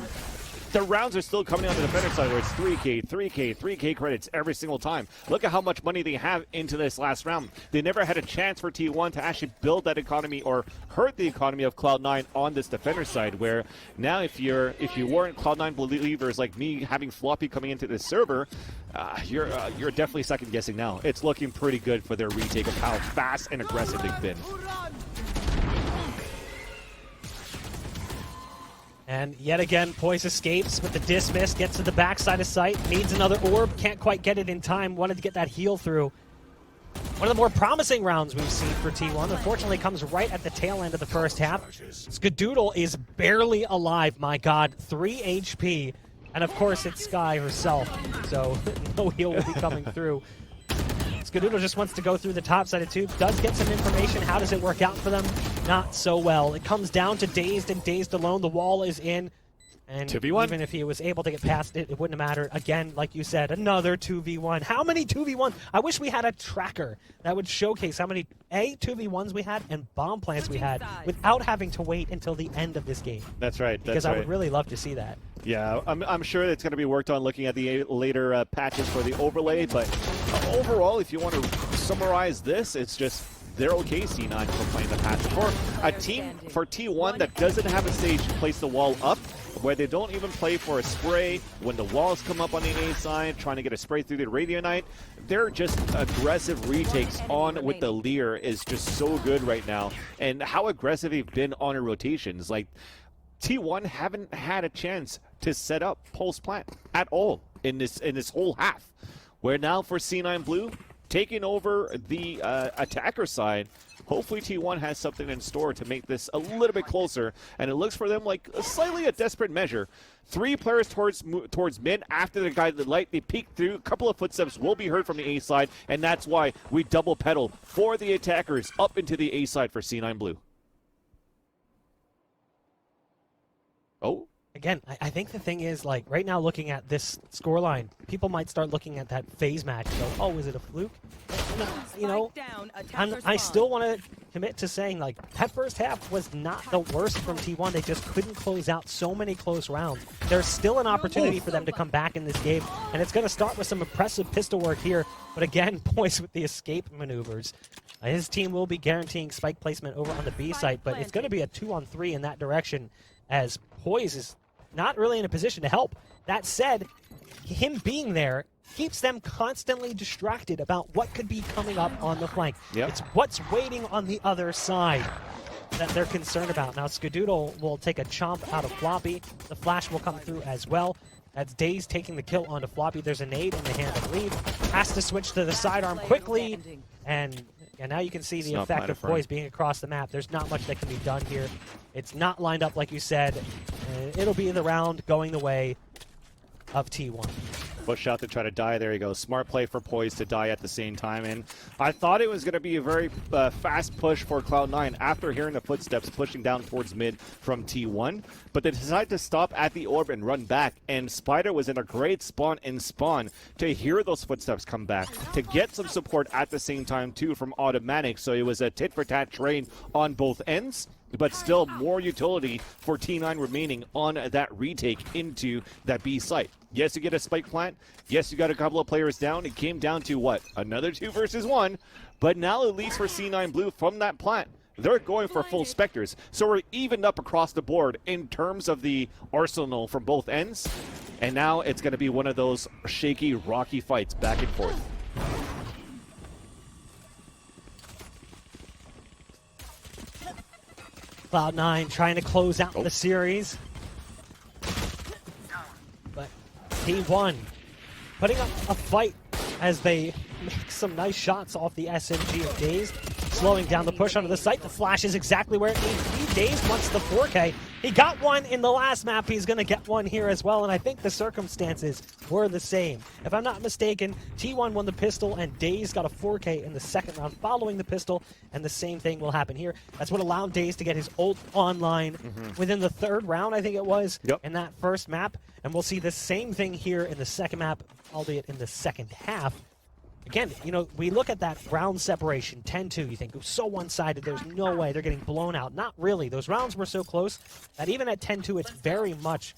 the rounds are still coming on the defender side where it's 3K, 3K, 3K credits every single time. Look at how much money they have into this last round. They never had a chance for T1 to actually build that economy or hurt the economy of Cloud9 on this defender side, where now if you weren't Cloud9 believers like me having Floppy coming into this server, you're definitely second guessing now. It's looking pretty good for their retake of how fast and aggressive they've been. And yet again, Poise escapes with the dismiss, gets to the backside of sight, needs another orb, can't quite get it in time, wanted to get that heal through. One of the more promising rounds we've seen for T1, unfortunately comes right at the tail end of the first half. Skadoodle is barely alive, my god, 3 HP. And of course it's Sky herself, so no heal will be coming through. Skadoodle just wants to go through the top side of tube, does get some information. How does it work out for them? Not so well. It comes down to Dazed and Dazed alone. The wall is in, and 2v1. Even if he was able to get past it, it wouldn't have mattered. Again, like you said, another 2v1. How many 2v1s? I wish we had a tracker that would showcase how many 2v1s we had and bomb plants we had without having to wait until the end of this game. That's right. Because I would really love to see that. Yeah, I'm sure it's going to be worked on looking at the later patches for the overlay, but overall, if you want to summarize this, it's just they're okay, C9, for playing the patch. For a team, for T1 that doesn't have a stage to place the wall up, where they don't even play for a spray, when the walls come up on the A side, trying to get a spray through the Radiant, they're just aggressive retakes on with the Leer is just so good right now. And how aggressive they've been on their rotations. Like, T1 haven't had a chance to set up Pulse Plant at all in this whole half. Where now for C9 Blue, taking over the attacker side. Hopefully T1 has something in store to make this a little bit closer, and it looks for them like slightly a desperate measure. 3 players towards mid after the guided light. They peek through. A couple of footsteps will be heard from the A side, and that's why we double pedal for the attackers up into the A side for C9 Blue. Oh. Again, I think the thing is, like, right now looking at this scoreline, people might start looking at that phase match and go, oh, is it a fluke? No, you know, I still want to commit to saying, like, that first half was not the worst from T1. They just couldn't close out so many close rounds. There's still an opportunity for them to come back in this game, and it's going to start with some impressive pistol work here. But again, Poise with the escape maneuvers. His team will be guaranteeing spike placement over on the B site, but it's going to be a 2-on-3 in that direction as Poise is not really in a position to help. That said, him being there keeps them constantly distracted about what could be coming up on the flank. Yep. It's what's waiting on the other side that they're concerned about. Now, Skadoodle will take a chomp out of Floppy. The flash will come through as well. That's Daze taking the kill onto Floppy. There's a nade in the hand of Lead. Has to switch to the sidearm quickly. And now you can see the effect of Poise being across the map. There's not much that can be done here. It's not lined up like you said. It'll be the round going the way of T1. Push out to try to die. There you go. Smart play for Poise to die at the same time. And I thought it was going to be a very fast push for Cloud9 after hearing the footsteps pushing down towards mid from T1. But they decided to stop at the orb and run back. And Spider was in a great spawn in spawn to hear those footsteps come back, to get some support at the same time too from Automatic. So it was a tit-for-tat trade on both ends, but still more utility for T9 remaining on that retake into that B site. Yes, you get a spike plant. Yes, you got a couple of players down. It came down to, what, another 2 versus 1. But now, at least for C9 Blue, from that plant, they're going for full Spectres. So we're evened up across the board in terms of the arsenal from both ends. And now it's going to be one of those shaky, rocky fights back and forth. Cloud9 trying to close out the series. But T1 putting up a fight as they make some nice shots off the SMG of Daze. Slowing down the push onto the site. The flash is exactly where it needs to be. Daze wants the 4K. He got one in the last map. He's going to get one here as well, and I think the circumstances were the same. If I'm not mistaken, T1 won the pistol, and Daze got a 4K in the second round following the pistol, and the same thing will happen here. That's what allowed Daze to get his ult online within the 3rd round, I think it was, in that first map. And we'll see the same thing here in the second map, albeit in the second half. Again, you know, we look at that round separation, 10-2, you think it was so one-sided, there's no way they're getting blown out. Not really. Those rounds were so close that even at 10-2, it's very much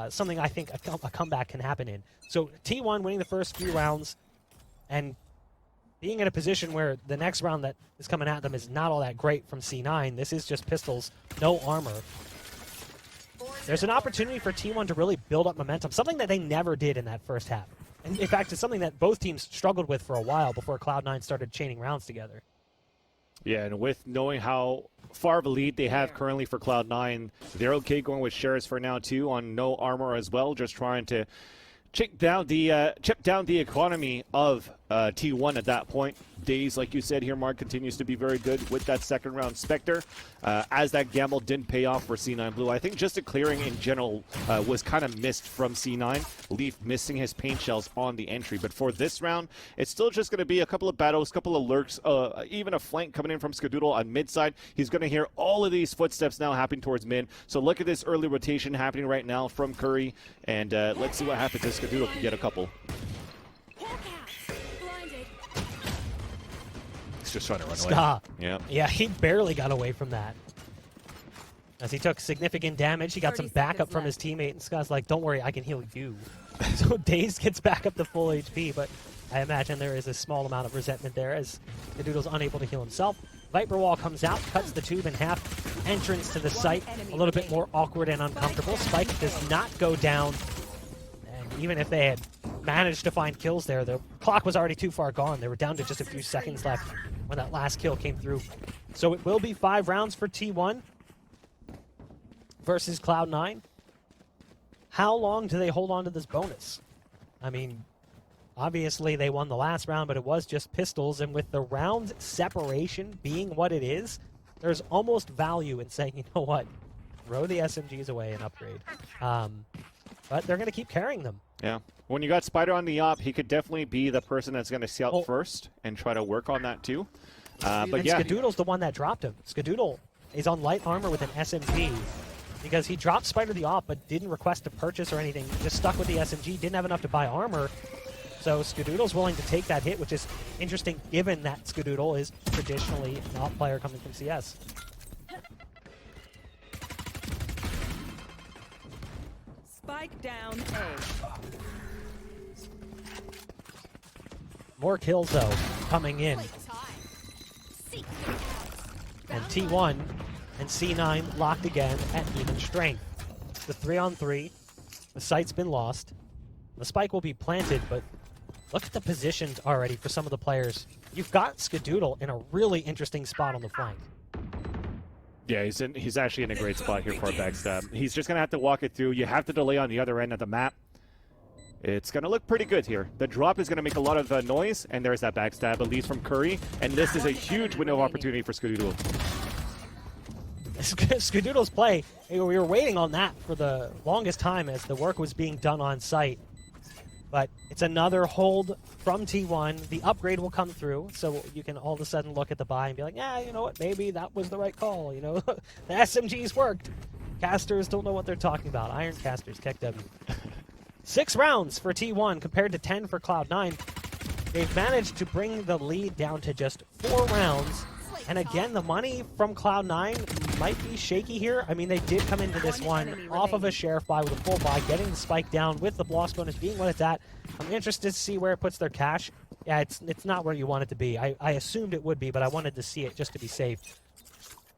something I think a comeback can happen in. So T1 winning the first few rounds and being in a position where the next round that is coming at them is not all that great from C9. This is just pistols, no armor. There's an opportunity for T1 to really build up momentum, something that they never did in that first half. And in fact, it's something that both teams struggled with for a while before Cloud9 started chaining rounds together. Yeah, and with knowing how far of a lead they have currently for Cloud9, they're okay going with Sheriffs for now too on no armor as well, just trying to chip down the economy of T1 at that point. Daze, like you said here, Mark, continues to be very good with that second round Spectre. As that gamble didn't pay off for C9 Blue, I think just a clearing in general was kind of missed from C9. Leaf missing his paint shells on the entry. But for this round, it's still just going to be a couple of battles, a couple of lurks, even a flank coming in from Skadoodle on mid side. He's going to hear all of these footsteps now happening towards mid. So look at this early rotation happening right now from Curry. And let's see what happens if Skadoodle can get a couple. Just trying to run away. Yeah, he barely got away from that. As he took significant damage, he got some backup from his teammate, and Ska's like, don't worry, I can heal you. So Daze gets back up to full HP, but I imagine there is a small amount of resentment there as the Doodle's unable to heal himself. Viper Wall comes out, cuts the tube in half. Entrance to the site, a little bit more awkward and uncomfortable. Spike does not go down. And even if they had managed to find kills there, the clock was already too far gone. They were down to just a few seconds left when that last kill came through. So it will be 5 rounds for T1 versus Cloud9. How long do they hold on to this bonus? I mean, Obviously, they won the last round, but it was just pistols, and with the round separation being what it is, there's almost value in saying, you know what, throw the SMGs away and upgrade. But they're going to keep carrying them. Yeah. When you got Spider on the op, he could definitely be the person that's going to scout first and try to work on that too. But yeah, Skadoodle's the one that dropped him. Skadoodle is on light armor with an SMG because he dropped Spider the op but didn't request a purchase or anything. Just stuck with the SMG, didn't have enough to buy armor. So Skadoodle's willing to take that hit, which is interesting given that Skadoodle is traditionally an op player coming from CS. Spike down A. More kills, though, coming in. And T1 and C9 locked again at even strength. The 3-on-3. The site's been lost. The spike will be planted, but look at the positions already for some of the players. You've got Skadoodle in a really interesting spot on the flank. yeah, he's actually in a great spot here for a backstab. He's just going to have to walk it through. You have to delay on the other end of the map. It's going to look pretty good here. The drop is going to make a lot of noise, and there's that backstab, at least from Curry. And this is a huge window of opportunity for Skadoodle. Skadoodle's play, we were waiting on that for the longest time as the work was being done on site. But it's another hold from T1. The upgrade will come through, so you can all of a sudden look at the buy and be like, yeah, you know what, maybe that was the right call. You know, the SMGs worked. Casters don't know what they're talking about. Iron casters, KEKW. 6 rounds for T1 compared to 10 for Cloud9. They've managed to bring the lead down to just 4 rounds. And again, the money from Cloud9 might be shaky here. I mean, they did come into this one off of a sheriff buy with a full buy, getting the spike down with the blast bonus being what it's at. I'm interested to see where it puts their cash. Yeah, it's not where you want it to be. I assumed it would be, but I wanted to see it just to be safe.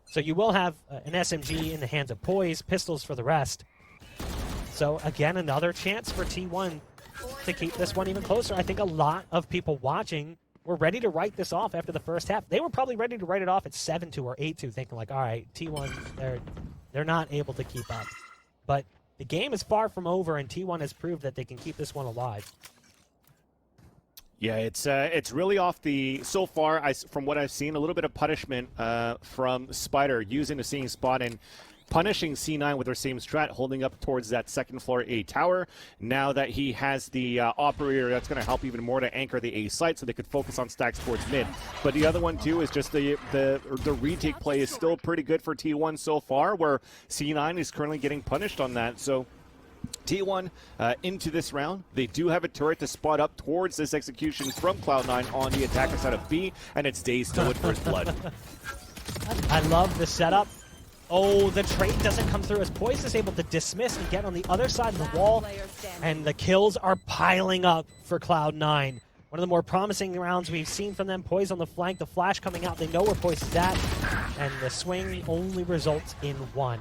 So you will have an SMG in the hands of Poise, pistols for the rest. So again, another chance for T1 to keep this one even closer. I think a lot of people watching were ready to write this off after the first half. They were probably ready to write it off at 7-2 or 8-2, thinking like, all right, T1, they're not able to keep up. But the game is far from over, and T1 has proved that they can keep this one alive. Yeah, it's really off the, so far, from what I've seen, a little bit of punishment from Spider using the same spot and punishing C9 with their same strat, holding up towards that second floor A tower. Now that he has the operator, that's going to help even more to anchor the A site so they could focus on stacks towards mid. But the other one, too, is just the retake play is still pretty good for T1 so far, where C9 is currently getting punished on that. So T1 into this round. They do have a turret to spot up towards this execution from Cloud9 on the attacker side of B, and it's Daze still with first blood. I love the setup. Oh, the trade doesn't come through as Poise is able to dismiss and get on the other side of the wall, and the kills are piling up for Cloud9. One of the more promising rounds we've seen from them. Poise on the flank, the flash coming out. They know where Poise is at, and the swing only results in 1.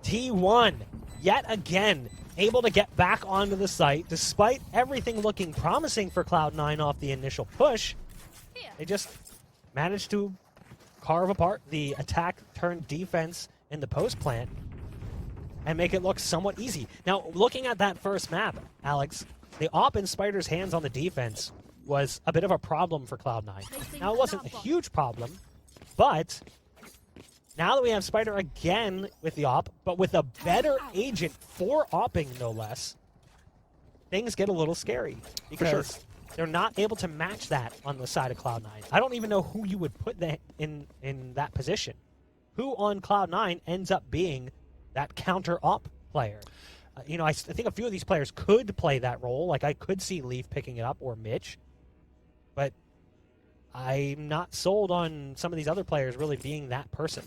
T1, yet again, able to get back onto the site, despite everything looking promising for Cloud9 off the initial push. They just managed to carve apart the attack turned defense in the post plant and make it look somewhat easy. Now, looking at that first map, Alex, the op in Spider's hands on the defense was a bit of a problem for Cloud9. Now, it wasn't a huge problem, but now that we have Spider again with the op, but with a better agent for opping, no less, things get a little scary because they're not able to match that on the side of Cloud9. I don't even know who you would put that in that position. Who on Cloud9 ends up being that counter-op player? You know, I think a few of these players could play that role. Like, I could see Leaf picking it up or Mitch. But I'm not sold on some of these other players really being that person.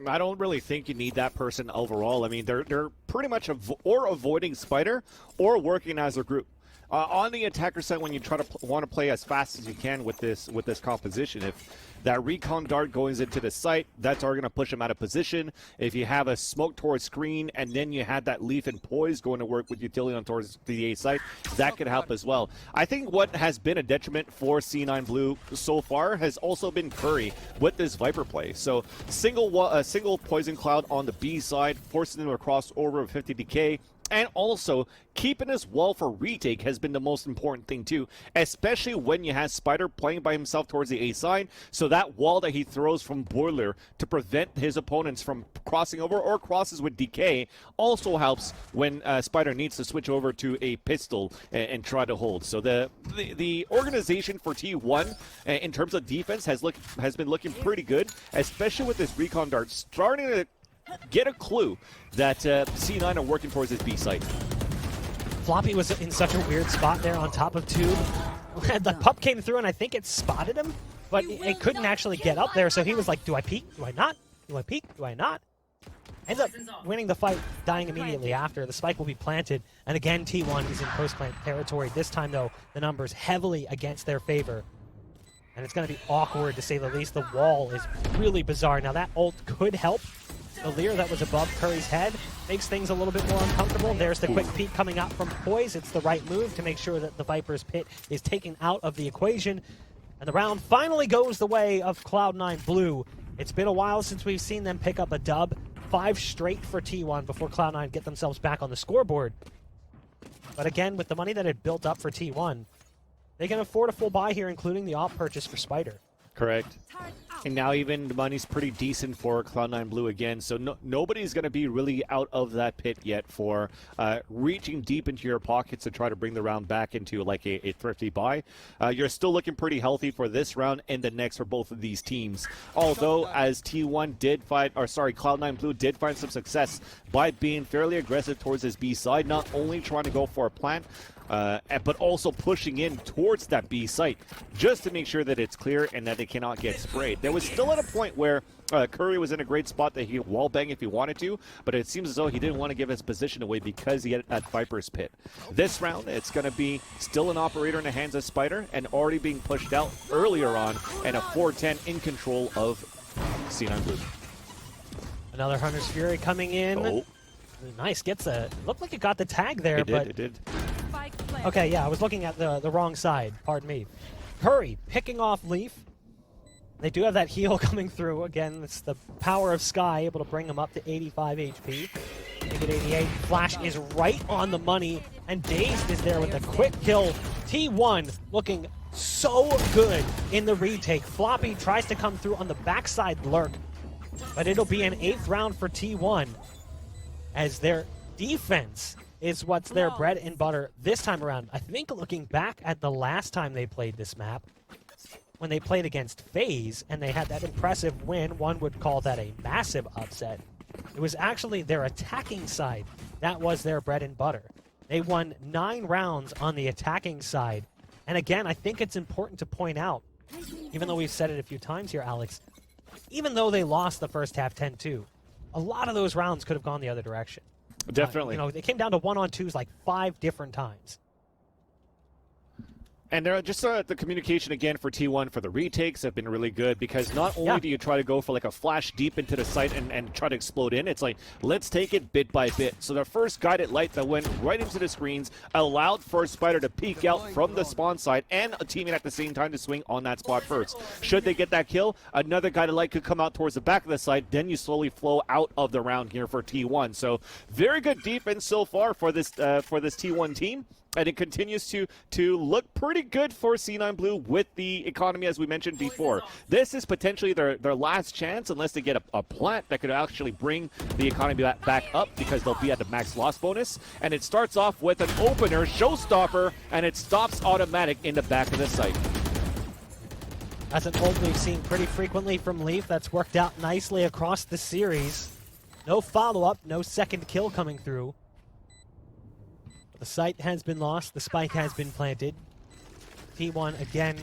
I don't really think you need that person overall. I mean, they're pretty much or avoiding Spider or working as a group. On the attacker side, when you try to want to play as fast as you can with this composition, if that recon dart goes into the site, that's already going to push him out of position. If you have a smoke towards screen, and then you had that Leaf and Poise going to work with utility on towards the A site, that could help as well. I think what has been a detriment for C9 Blue so far has also been Curry with this Viper play. So single Poison Cloud on the B side, forcing them across over 50 DK. And also, keeping his wall for retake has been the most important thing too, especially when you have Spider playing by himself towards the A side. So that wall that he throws from Boiler to prevent his opponents from crossing over or crosses with DK also helps when Spider needs to switch over to a pistol and try to hold. So the organization for T1 in terms of defense has been looking pretty good, especially with this recon dart starting to get a clue that C9 are working towards his B site. Floppy was in such a weird spot there on top of Tube. The pup came through and I think it spotted him, but it couldn't actually get up there, so he was like, do I peek? Do I not? Do I peek? Do I not? Ends up winning the fight, dying immediately after. The spike will be planted, and again T1 is in post-plant territory. This time, though, the numbers heavily against their favor. And it's going to be awkward, to say the least. The wall is really bizarre. Now, that ult could help. The Leer that was above Curry's head makes things a little bit more uncomfortable. There's the quick peek coming out from Poise. It's the right move to make sure that the Viper's pit is taken out of the equation. And the round finally goes the way of Cloud9 Blue. It's been a while since we've seen them pick up a dub. 5 straight for T1 before Cloud9 get themselves back on the scoreboard. But again, with the money that had built up for T1, they can afford a full buy here, including the op purchase for Spider. Correct. And now even the money's pretty decent for Cloud9 Blue again, so nobody's going to be really out of that pit yet for reaching deep into your pockets to try to bring the round back into like a thrifty buy. You're still looking pretty healthy for this round and the next for both of these teams. Although, as T1 did find, or sorry, Cloud9 Blue did find some success by being fairly aggressive towards his B side, not only trying to go for a plant, but also pushing in towards that B site just to make sure that it's clear and that they cannot get sprayed. There was still at a point where Curry was in a great spot that he could wallbang if he wanted to, but it seems as though he didn't want to give his position away because he had that Viper's pit. This round, it's going to be still an operator in the hands of Spider and already being pushed out earlier on, and a 4-10 in control of C9 Blue. Another Hunter's Fury coming in. Oh. Nice, gets a, looked like it got the tag there, It did. Okay, yeah, I was looking at the wrong side. Pardon me. Curry picking off Leaf. They do have that heal coming through. Again, it's the power of Sky, able to bring him up to 85 HP. Make it 88. Flash is right on the money, and Dazed is there with a quick kill. T1 looking so good in the retake. Floppy tries to come through on the backside lurk, but it'll be an 8th round for T1 as their defense is what's their bread and butter this time around. I think looking back at the last time they played this map, when they played against FaZe and they had that impressive win, one would call that a massive upset. It was actually their attacking side that was their bread and butter. They won 9 rounds on the attacking side. And again, I think it's important to point out, even though we've said it a few times here, Alex, even though they lost the first half 10-2, a lot of those rounds could have gone the other direction. Definitely. You know, they came down to 1-on-2s like 5 different times. And just the communication again for T1 for the retakes have been really good, because not only do you try to go for like a flash deep into the site and try to explode in, it's like, let's take it bit by bit. So the first guided light that went right into the screens allowed for Spider to peek out from the spawn side and a teammate at the same time to swing on that spot first. Should they get that kill, another guided light could come out towards the back of the site, then you slowly flow out of the round here for T1. So very good defense so far for this T1 team. And it continues to look pretty good for C9 Blue with the economy, as we mentioned before. This is potentially their last chance, unless they get a plant that could actually bring the economy back up, because they'll be at the max loss bonus. And it starts off with an opener, showstopper, and it stops automatic in the back of the site. That's an ult we've seen pretty frequently from Leaf. That's worked out nicely across the series. No follow-up, no second kill coming through. The site has been lost, the spike has been planted. T1 again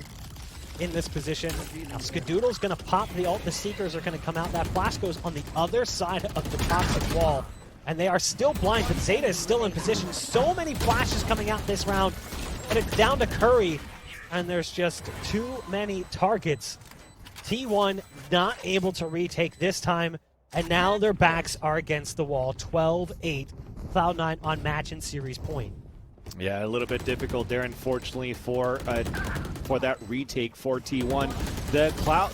in this position. Now Skadoodle's gonna pop the ult, the Seekers are gonna come out. That flash goes on the other side of the toxic wall. And they are still blind, but Zeta is still in position. So many flashes coming out this round. And it's down to Curry, and there's just too many targets. T1 not able to retake this time, and now their backs are against the wall. 12-8. Cloud9 on match and series point. Yeah, a little bit difficult there, unfortunately, for that retake for T1. The cloud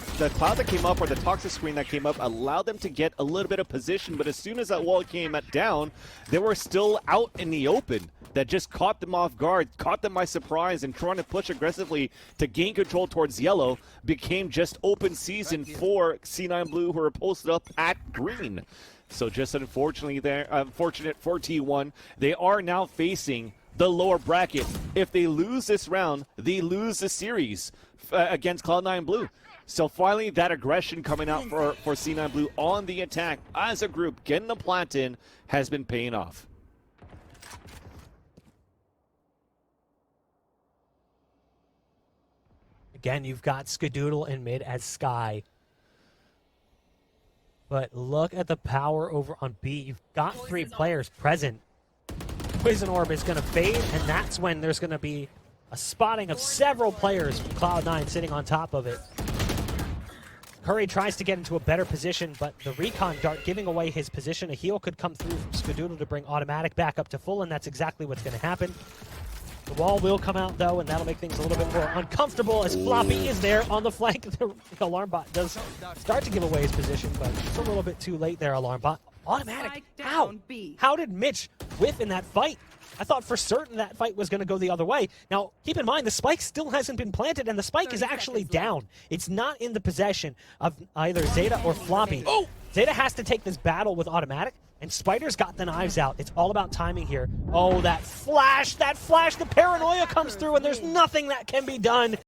that came up, or the toxic screen that came up, allowed them to get a little bit of position, but as soon as that wall came down, they were still out in the open. That just caught them off guard, caught them by surprise, and trying to push aggressively to gain control towards yellow became just open season for C9 Blue, who are posted up at green. So just unfortunate for T1. They are now facing the lower bracket. If they lose this round, they lose the series against Cloud9 Blue. So finally, that aggression coming out for C9 Blue on the attack as a group, getting the plant in, has been paying off. Again, you've got Skadoodle in mid as Sky. But look at the power over on B. You've got 3 players present. Poison Orb is going to fade, and that's when there's going to be a spotting of several players from Cloud9 sitting on top of it. Curry tries to get into a better position, but the recon dart giving away his position. A heal could come through from Skadoodle to bring automatic back up to full, and that's exactly what's going to happen. The wall will come out, though, and that'll make things a little bit more uncomfortable as Floppy is there on the flank. The alarm bot does start to give away his position, but it's a little bit too late there, alarm bot. Automatic. How? How did Mitch whiff in that fight? I thought for certain that fight was going to go the other way. Now, keep in mind, the spike still hasn't been planted, and the spike is actually down. It's not in the possession of either Zeta or Floppy. Oh! Zeta has to take this battle with automatic, and Spider's got the knives out. It's all about timing here. Oh, that flash, the paranoia comes through, and there's nothing that can be done.